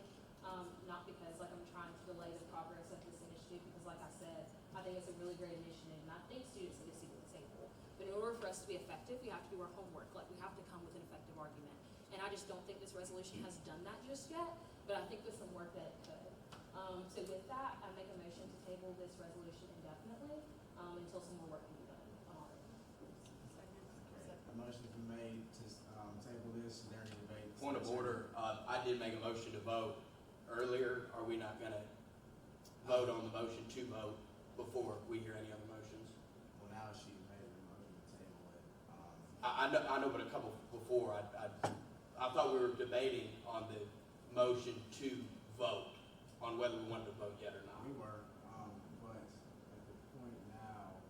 Not because like I'm trying to delay the progress of this initiative, because like I said, I think it's a really great initiative, and I think students need a seat at the table. But in order for us to be effective, we have to do our homework. Like, we have to come with an effective argument. And I just don't think this resolution has done that just yet, but I think with some work that it could. So with that, I make a motion to table this resolution indefinitely, until some more work can be done on it. A motion's been made to, table this. Is there any debate? Point of order, I did make a motion to vote earlier. Are we not gonna vote on the motion to vote before we hear any other motions? Well, now she made a motion to table it. I know, but a couple before, I thought we were debating on the motion to vote, on whether we wanted to vote yet or not. We were, but at the point now,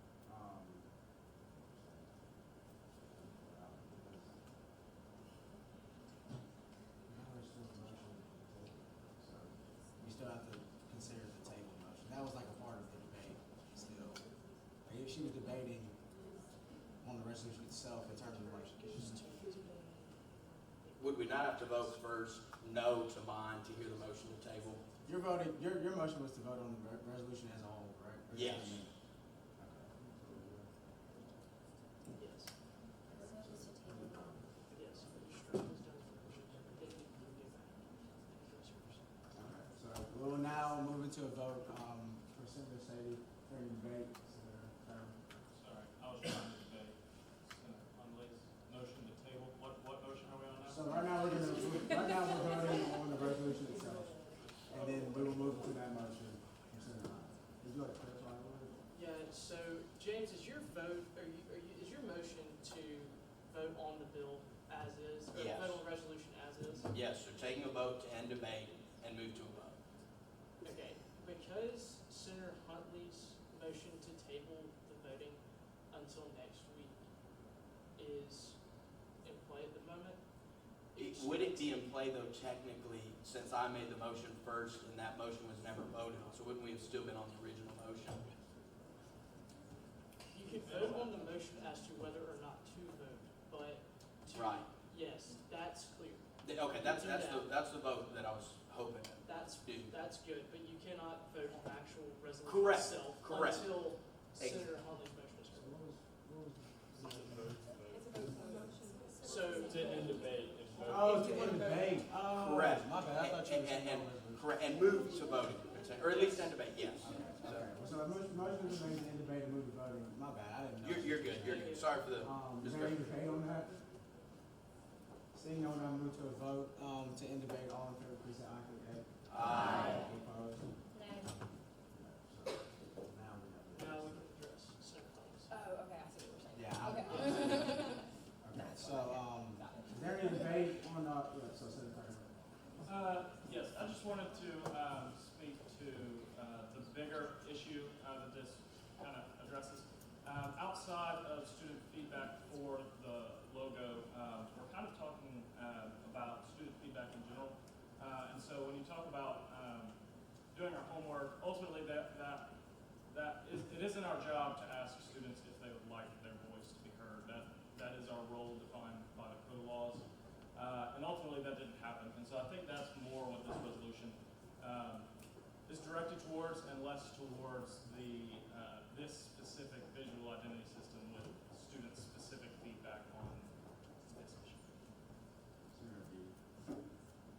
now there's still a motion to table. So we still have to consider the table motion. That was like a part of the debate still. Like if she was debating on the resolution itself in terms of the motion. Would we not have to vote first, no to mine, to hear the motion to table? Your voting, your motion was to vote on the resolution as a whole, right? Or Yes. just- So we'll now move into a vote, for Senator Sadie, during debate, Senator Farrell. Sorry, I was trying to debate Senator Huntley's motion to table. What motion are we on now? So right now we're voting on the resolution itself, and then we will move to that motion from Senator Huntley. Would you like to clarify a little bit? Yeah, so James, is your vote, is your motion to vote on the bill as is? Or Yes. vote on the resolution as is? Yes, so taking a vote to end debate and move to a vote. Okay, because Senator Huntley's motion to table the voting until next week is in play at the moment. Would it be in play though technically, since I made the motion first and that motion was never voted on, so wouldn't we have still been on the original motion? You could vote on the motion as to whether or not to vote, but to. Right. Yes, that's clear. Okay, that's the vote that I was hoping to do. That's good, but you cannot vote on the actual resolution Correct, itself correct. until Senator Huntley's motion is heard. So To end debate and vote. Oh, to end debate. Oh, Correct. my bad, I thought you were saying And- no resolution. Correct, and move to voting, or at least end debate, yes. Okay, so a motion was made to end debate and move to voting. My bad, I didn't know. You're good, sorry for the Is there any discussion. debate on that? Seeing no one, I'll move to a vote, to end debate. All in favor, please say aye, click A. Aye. All opposed? No. So, now we have the. now we can address Senator Huntley's. Oh, okay, I see what you're saying. Yeah. Okay. Okay, so, is there any debate on, yeah, so Senator Farrell. Yes, I just wanted to speak to the bigger issue that this kind of addresses. Outside of student feedback for the logo, we're kind of talking about student feedback in general. And so when you talk about doing our homework, ultimately it isn't our job to ask students if they would like their voice to be heard. That is our role defined by the code laws. And ultimately that didn't happen. And so I think that's more what this resolution is directed towards, and less towards this specific visual identity system with student-specific feedback on this issue. Senator B.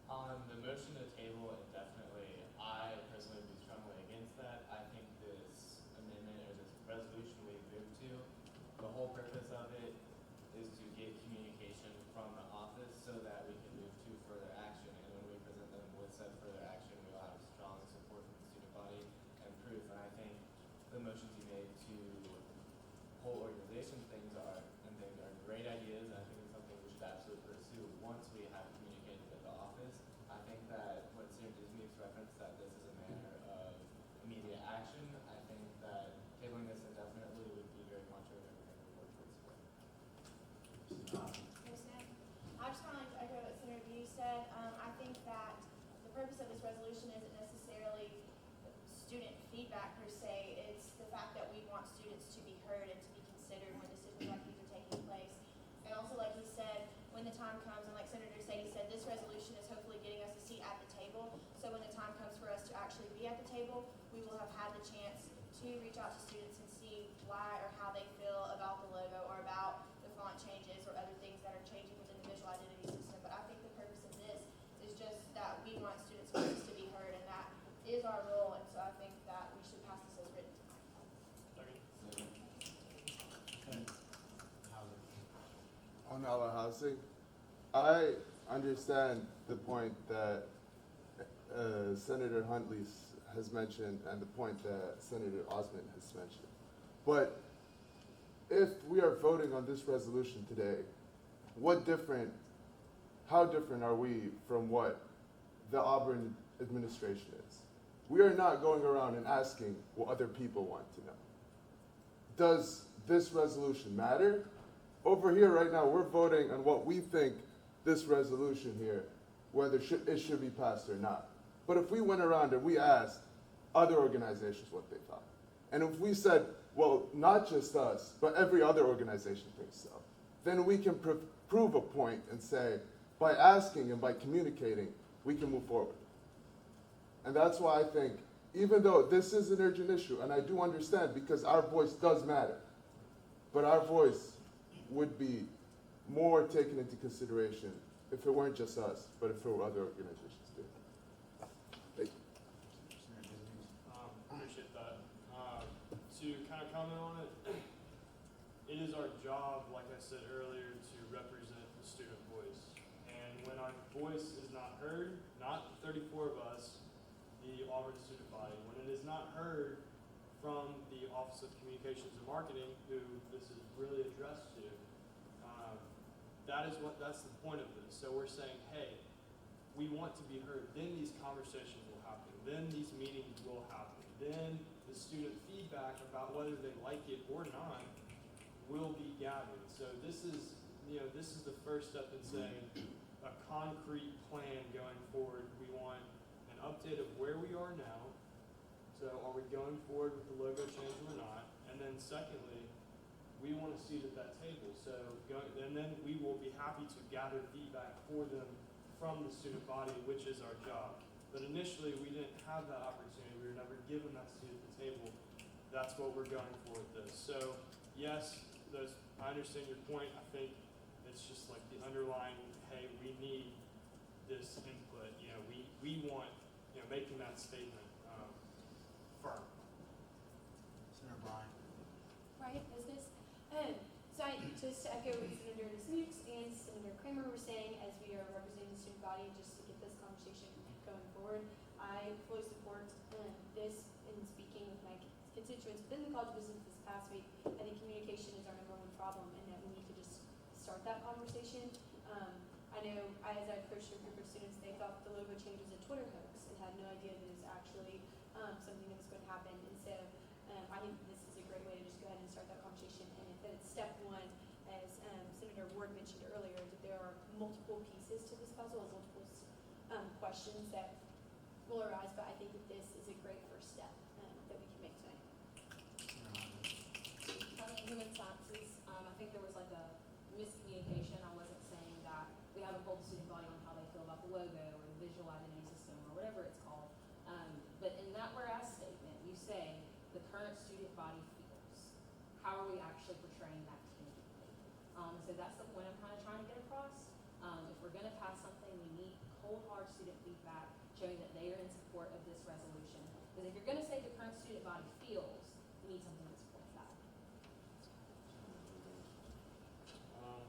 On the motion to table indefinitely, I personally would be strongly against that. I think this amendment or this resolution we moved to, the whole purpose of it is to get communication from the office so that we can move to further action. And when we present them with said further action, we will have strong support from the student body and proof. And I think the resolution isn't necessarily student feedback per se, it's the fact that we want students to be heard and to be considered when decisions like these are taking place. And also, like he said, when the time comes, and like Senator Sadie said, this resolution is hopefully getting us a seat at the table. So when the time comes for us to actually be at the table, we will have had the chance to reach out to students and see why or how they feel about the logo or about the font changes or other things that are changing within the visual identity system. But I think the purpose of this is just that we want students' voices to be heard, and that is our role. And so I think that we should pass this as written tonight. On our housing, I understand the point that Senator Huntley has mentioned and the point that Senator Osmond has mentioned. But if we are voting on this resolution today, how different are we from what the Auburn administration is? We are not going around and asking what other people want to know. Does this resolution matter? Over here right now, we're voting on what we think this resolution here, whether it should be passed or not. But if we went around and we asked other organizations what they thought, and if we said, well, not just us, but every other organization thinks so, then we can prove a point and say, by asking and by communicating, we can move forward. And that's why I think, even though this is an urgent issue, and I do understand because our voice does matter, but our voice would be more taken into consideration if it weren't just us, but if it were other organizations too. Thank you. Appreciate that. To kind of comment on it, it is our job, like I said earlier, to represent the student voice. And when our voice is not heard, not 34 of us, the Auburn student body, when it is not heard from the Office of Communications and Marketing, who this is really addressed to, that's the point of this. So we're saying, hey, we want to be heard. Then these conversations will happen. Then these meetings will happen. Then the student feedback about whether they like it or not will be gathered. So this is the first step in saying a concrete plan going forward. We want an update of where we are now. So are we going forward with the logo change or not? And then secondly, we want a seat at that table. And then we will be happy to gather feedback for them from the student body, which is our job. But initially, we didn't have that opportunity. We were never given that seat at the table. That's what we're going for with this. So yes, I understand your point. I think it's just like the underlying, hey, we need this input. We want, making that statement firm. Senator Bryan. Right, business. So just to echo what Senator Smoots and Senator Kramer were saying, as we are representing the student body, just to get this conversation going forward, I fully support this in speaking with my constituents within the College of Business this past week. I think communication is our #1 problem, and that we need to just start that conversation. I know as I approached a group of students, they thought the logo change was a Twitter hoax and had no idea that it was actually something that was going to happen. And so I think this is a great way to just go ahead and start that conversation. And that it's step one, as Senator Ward mentioned earlier, that there are multiple pieces to this puzzle and multiple questions that will arise. But I think that this is a great first step that we can make tonight. Human sciences, I think there was like a miscommunication. I wasn't saying that we haven't polled the student body on how they feel about the logo or the visual identity system or whatever it's called. But in that whereas statement, you say the current student body feels. How are we actually portraying that tangibly? So that's the point I'm kind of trying to get across. If we're going to pass something, we need cold hard student feedback showing that they are in support of this resolution. Because if you're going to say the current student body feels, you need something that supports that.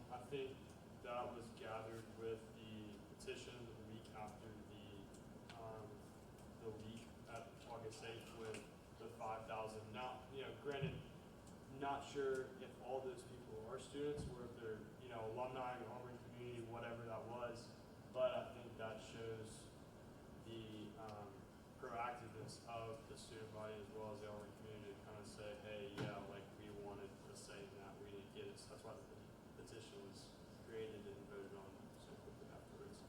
I think that was gathered with the petition the week after the week at August 8th with the 5,000. Now, granted, not sure if all those people are students or if they're, alumni, Auburn community, whatever that was. But I think that shows the proactiveness of the student body as well as the Auburn community to kind of say, hey, yeah, like we wanted to say that, we didn't get it. So that's why the petition was created and voted on so quickly afterwards.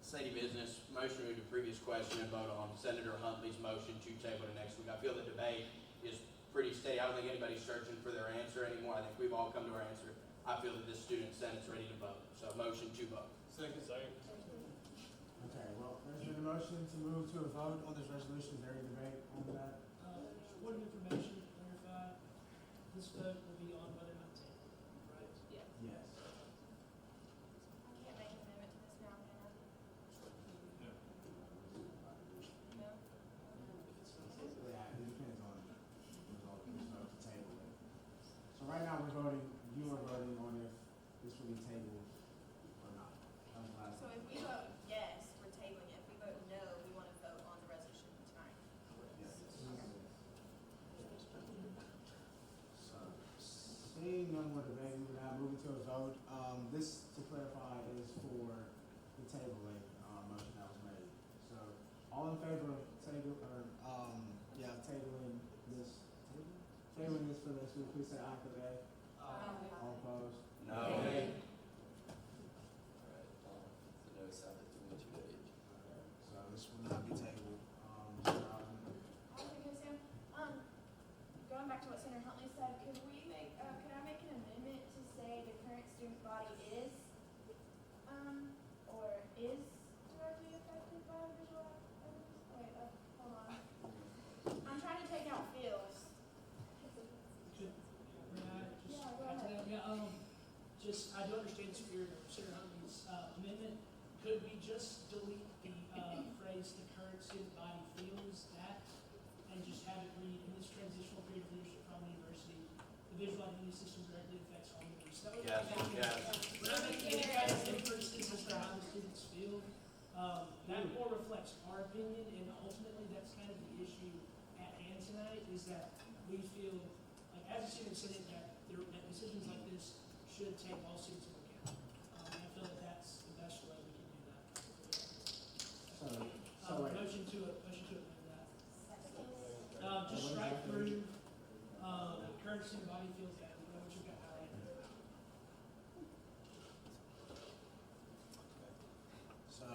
city business, motion to move to previous question and vote on Senator Huntley's motion to table to next week. I feel the debate is pretty steady. I don't think anybody's searching for their answer anymore. I think we've all come to our answer. I feel that this student senate's ready to vote. So motion to vote. Second. Okay, well, there's been a motion to move to a vote on this resolution. Is there any debate on that? Point of information to clarify, this vote will be on whether or not to table, right? Yes. Yes. I can't make an amendment to this now, can I? No? Yeah, it depends on the result of this vote to table it. So right now, we're voting, you are voting on if this will be tabled or not. That was the last So one. if we vote yes, we're tabling it. If we vote no, we want to vote on the resolution tonight. Yes. So, seeing no more debate, we will now move into a vote. This, to clarify, is for the tabling, motion that was made. So, all in favor of tabling this for this week, please say aye for that. All opposed? No. All right, the notice out at 22 days. So this will not be tabled. Mr. Allen. Okay, Sam, going back to what Senator Huntley said, could I make an amendment to say the current student body is, or is directly affected by visual evidence? Wait, hold on. I'm trying to take out feels. Could, may I just Yeah, go add to ahead. that? Yeah, I do understand the spirit of Senator Huntley's, amendment. Could we just delete the, phrase, the current student body feels that, and just have it read, in this transitional period of leadership from the university, the visual identity system directly affects all members. That would Yes, yes. We're not making any kind of inferences as to how the students feel. That more reflects our opinion, and ultimately, that's kind of the issue at hand tonight, is that we feel, like, as a student senate, that decisions like this should take all students into account. And I feel that that's the best way we can do that. Wait. Motion to amend that. Just strike through, current student body feels that, what you've got highlighted. So,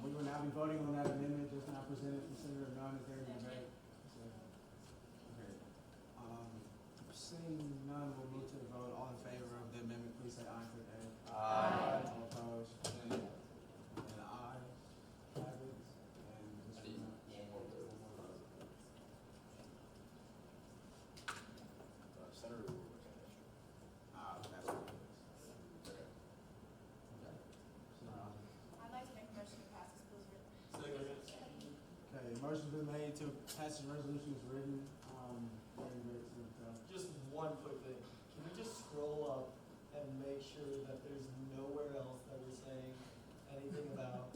we will now be voting on that amendment just now presented from Senator Nunn. Is there any debate? Okay. Seeing none, we'll move to the vote. All in favor of the amendment, please say aye. Click A. Aye. All opposed? And aye. Have it. And I this need will one more vote. Senator will look at it. that's what it is. Okay. So, I'd like to make a motion to pass this bills written. okay, motion's been made to pass the resolution as written. Very good, Senator. Just one quick thing. Can we just scroll up and make sure that there's nowhere else that we're saying anything about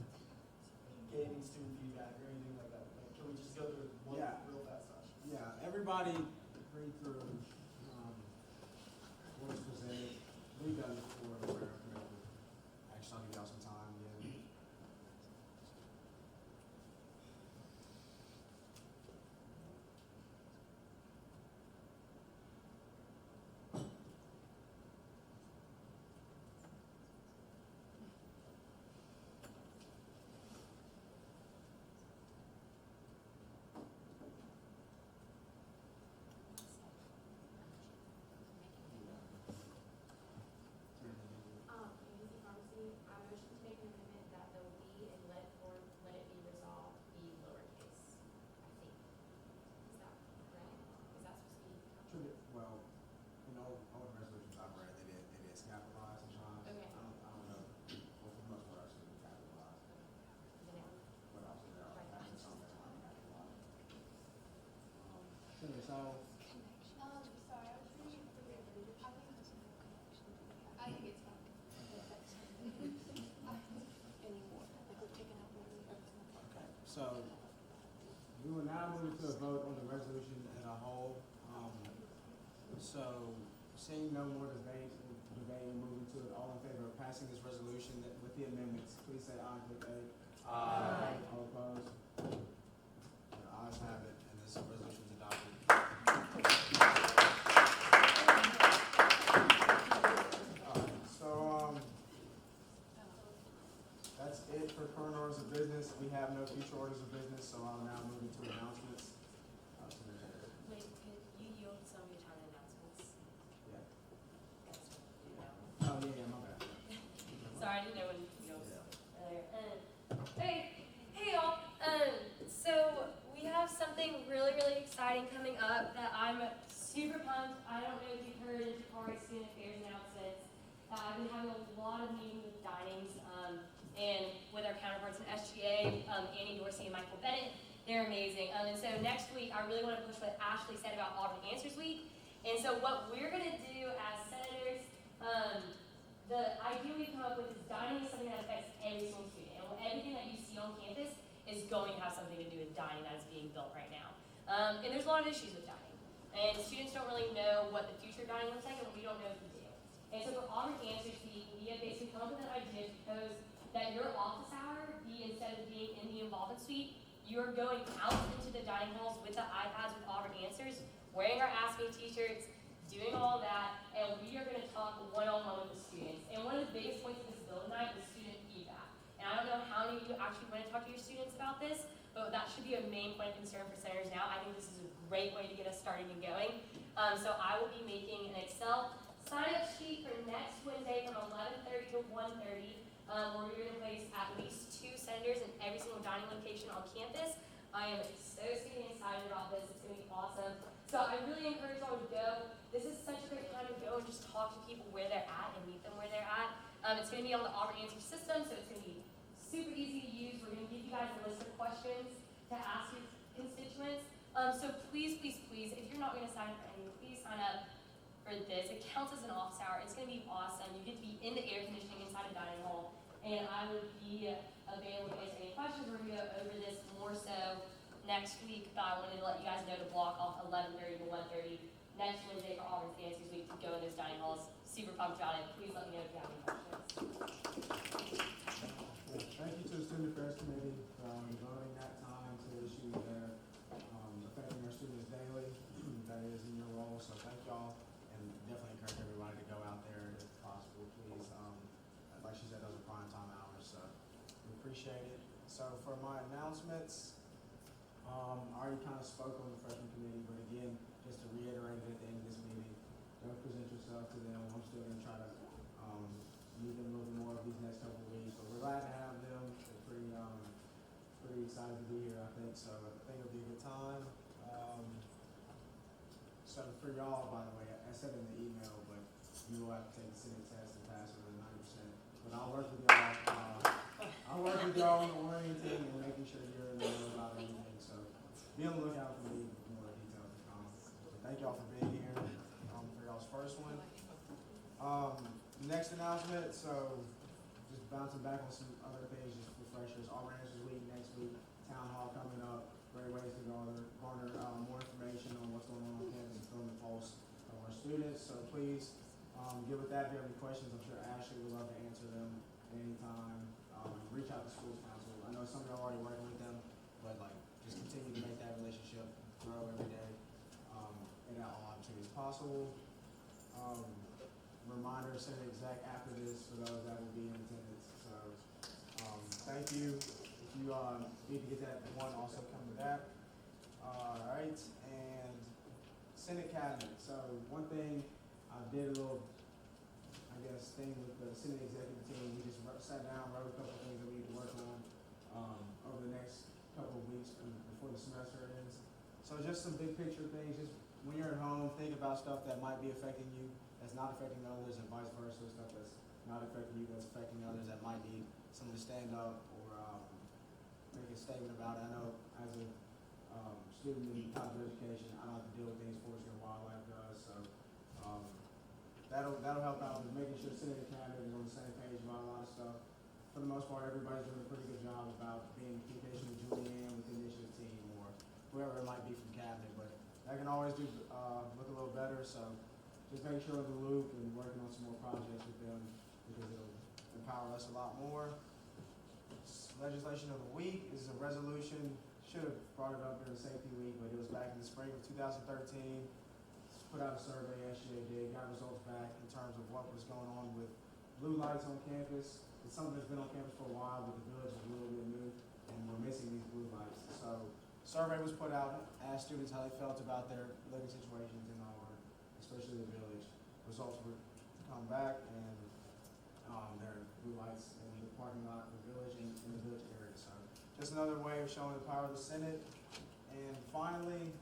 gaining student feedback or anything like that? Like, can we just go through one Yeah. real fast, Sasha? Yeah, everybody read through, what was presented. We've done it before, where, actually, I'll give y'all some time, yeah. Easy pharmacy, I motion to make an amendment that there will be and let it be resolved, be lowercase, I think. Is that right? Is that supposed to be? Well, in all the resolutions I've read, it is capitalized sometimes. Okay. I don't know, well, for the most part, it's really capitalized. But also there are some that aren't capitalized. Senator Sowell? Sorry, I was reading through it. I think it's fine. Okay, so we will now move to a vote on the resolution as a whole. So seeing no more debate, we'll move into it. All in favor of passing this resolution with the amendments, please say aye. Click A. Aye. All opposed? The ayes have it, and this resolution is adopted. Alright, so, that's that's it for current orders of business. We have no future orders of business, so I'll now move into announcements. Wait, could you yield some of your time to announcements? Yeah. That's, Oh, yeah, my bad. Sorry, I didn't know when you know earlier. Okay, hey y'all. So we have something really, really exciting coming up that I'm super pumped. I don't know if you've heard in Jakari Student Affairs announcements. I've been having a lot of meetings with dinings and with our counterparts in SGA, Annie Dorsey and Michael Bennett. They're amazing. And so next week, I really want to push what Ashley said about Auburn Answers Week. And so what we're going to do as senators, the idea we come up with is dining is something that affects every single student. And everything that you see on campus is going to have something to do with dining that is being built right now. And there's a lot of issues with dining. And students don't really know what the future of dining looks like, and we don't know if we do. And so for Auburn Answers Week, we have basically come up with an idea to propose that your office hour be, instead of being in the involvement suite, you're going out into the dining halls with the iPads with Auburn Answers, wearing our Ask Me t-shirts, doing all that, and we are going to talk one-on-one with the students. And one of the biggest points of this bill tonight is student feedback. And I don't know how many of you actually want to talk to your students about this, but that should be a main point of concern for senators now. I think this is a great way to get us started and going. So I will be making an Excel sign-up sheet for next Wednesday from 11:30 to 1:30, where we're going to place at least 2 senators in every single dining location on campus. I am so excited about this. It's going to be awesome. So I really encourage y'all to go. This is such a great time to go and just talk to people where they're at and meet them where they're at. It's going to be on the Auburn Answer system, so it's going to be super easy to use. We're going to give you guys a list of questions to ask your constituents. So please, please, please, if you're not going to sign up for any, please sign up for this. It counts as an office hour. It's going to be awesome. You get to be in the air conditioning inside a dining hall, and I would be available to answer any questions. We're going to go over this more so next week, but I wanted to let you guys know to block off 11:30 to 1:30 next Wednesday for Auburn Answers Week to go in those dining halls. Super pumped about it. Please let me know if you have any questions. Thank you to the Student Affairs Committee for devoting that time to issues that are affecting our students daily. That is in your role, so thank y'all, and definitely encourage everybody to go out there if possible, please. Like she said, those are prime time hours, so we appreciate it. So for my announcements, I already kind of spoke on the freshman committee, but again, just to reiterate it at the end of this meeting, don't present yourself to them. I'm still going to try to meet them a little bit more of these next couple of weeks, but we're glad to have them. They're pretty excited to be here, I think, so I think it'll be a good time. So for y'all, by the way, I said in the email, but you will have to take the Senate test and pass with a 90%. But I'll work with y'all. I'll work with y'all on the orienting and making sure you're in the know about everything. So be on the lookout for me with more details to come. So thank y'all for being here for y'all's first one. Next announcement, so just bouncing back on some other things, just refreshers. Auburn Answers Week next week, town hall coming up. Great ways to garner more information on what's going on campus and fill in the pulse of our students. So please get with that if you have any questions. I'm sure Ashley would love to answer them anytime. Reach out to schools council. I know some of y'all are already working with them, but like just continue to make that relationship grow every day and at all opportunities possible. Reminder, send an exec after this for those that will be in attendance. So thank you. If you need to get that one, also come to that. All right, and Senate cabinet. So one thing I did a little, I guess, thing with the Senate executive team. We just sat down, wrote a couple of things that we need to work on over the next couple of weeks before the semester ends. So just some big picture things. Just when you're at home, think about stuff that might be affecting you, that's not affecting others, and vice versa. Stuff that's not affecting you, that's affecting others, that might need someone to stand up or make a statement about it. I know as a student in college education, I don't have to deal with things forestry and wildlife does, so that'll help out with making sure the Senate cabinet is on the same page about a lot of stuff. For the most part, everybody's doing a pretty good job about being in communication with Julianne, with the initiative team, or whoever it might be from cabinet, but that can always do look a little better, so just make sure we're in the loop and working on some more projects with them because it'll empower us a lot more. Legislation of the week is a resolution. Should have brought it up during safety week, but it was back in the spring of 2013. Put out a survey, SGA did, got results back in terms of what was going on with blue lights on campus. it's something that's been on campus for a while, but the village is a little bit new, and we're missing these blue lights. So, survey was put out, asked students how they felt about their living situations in Auburn, especially the village. Results were to come back, and there are blue lights in the parking lot, the village, and in the village area. So, just another way of showing the power of the Senate. And finally,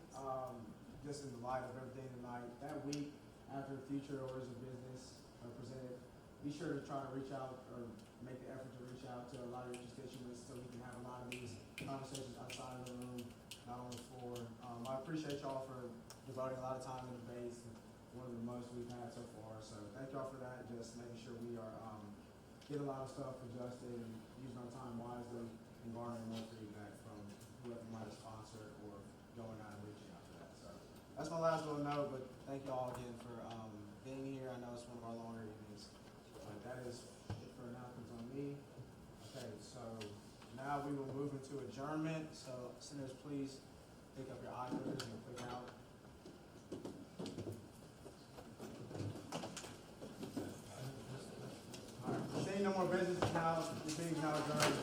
just in the light of everything tonight, that week after future orders of business are presented, be sure to try to reach out or make the effort to reach out to a lot of your constituents so we can have a lot of these conversations outside of the room, not on the floor. I appreciate y'all for devoting a lot of time to debates, one of the most we've had so far. So thank y'all for that, just making sure we are getting a lot of stuff adjusted and using our time wisely and garnering more feedback from whoever might have sponsored or going out and reaching out to that. So that's my last little note, but thank y'all again for being here. I know it's one of our longer evenings, but that is it for announcements on me. Okay, so now we will move into adjournment. So senators, please pick up your iPads and click out. All right, seeing no more business now, this meeting is now adjourned.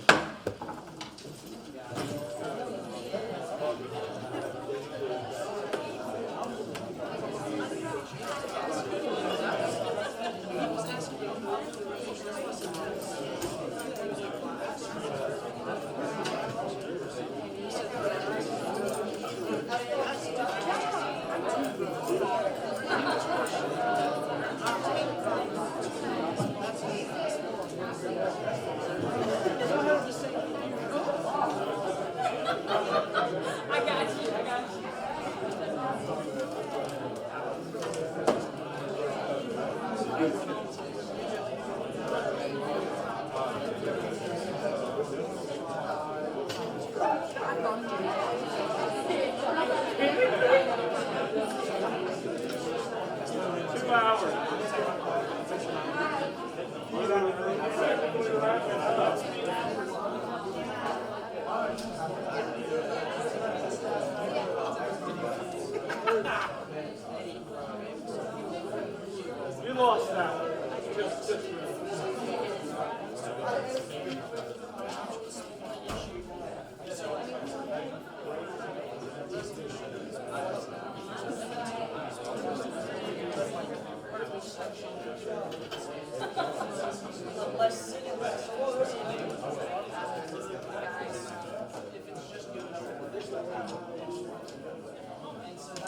You lost that one.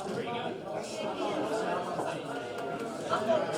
There you go.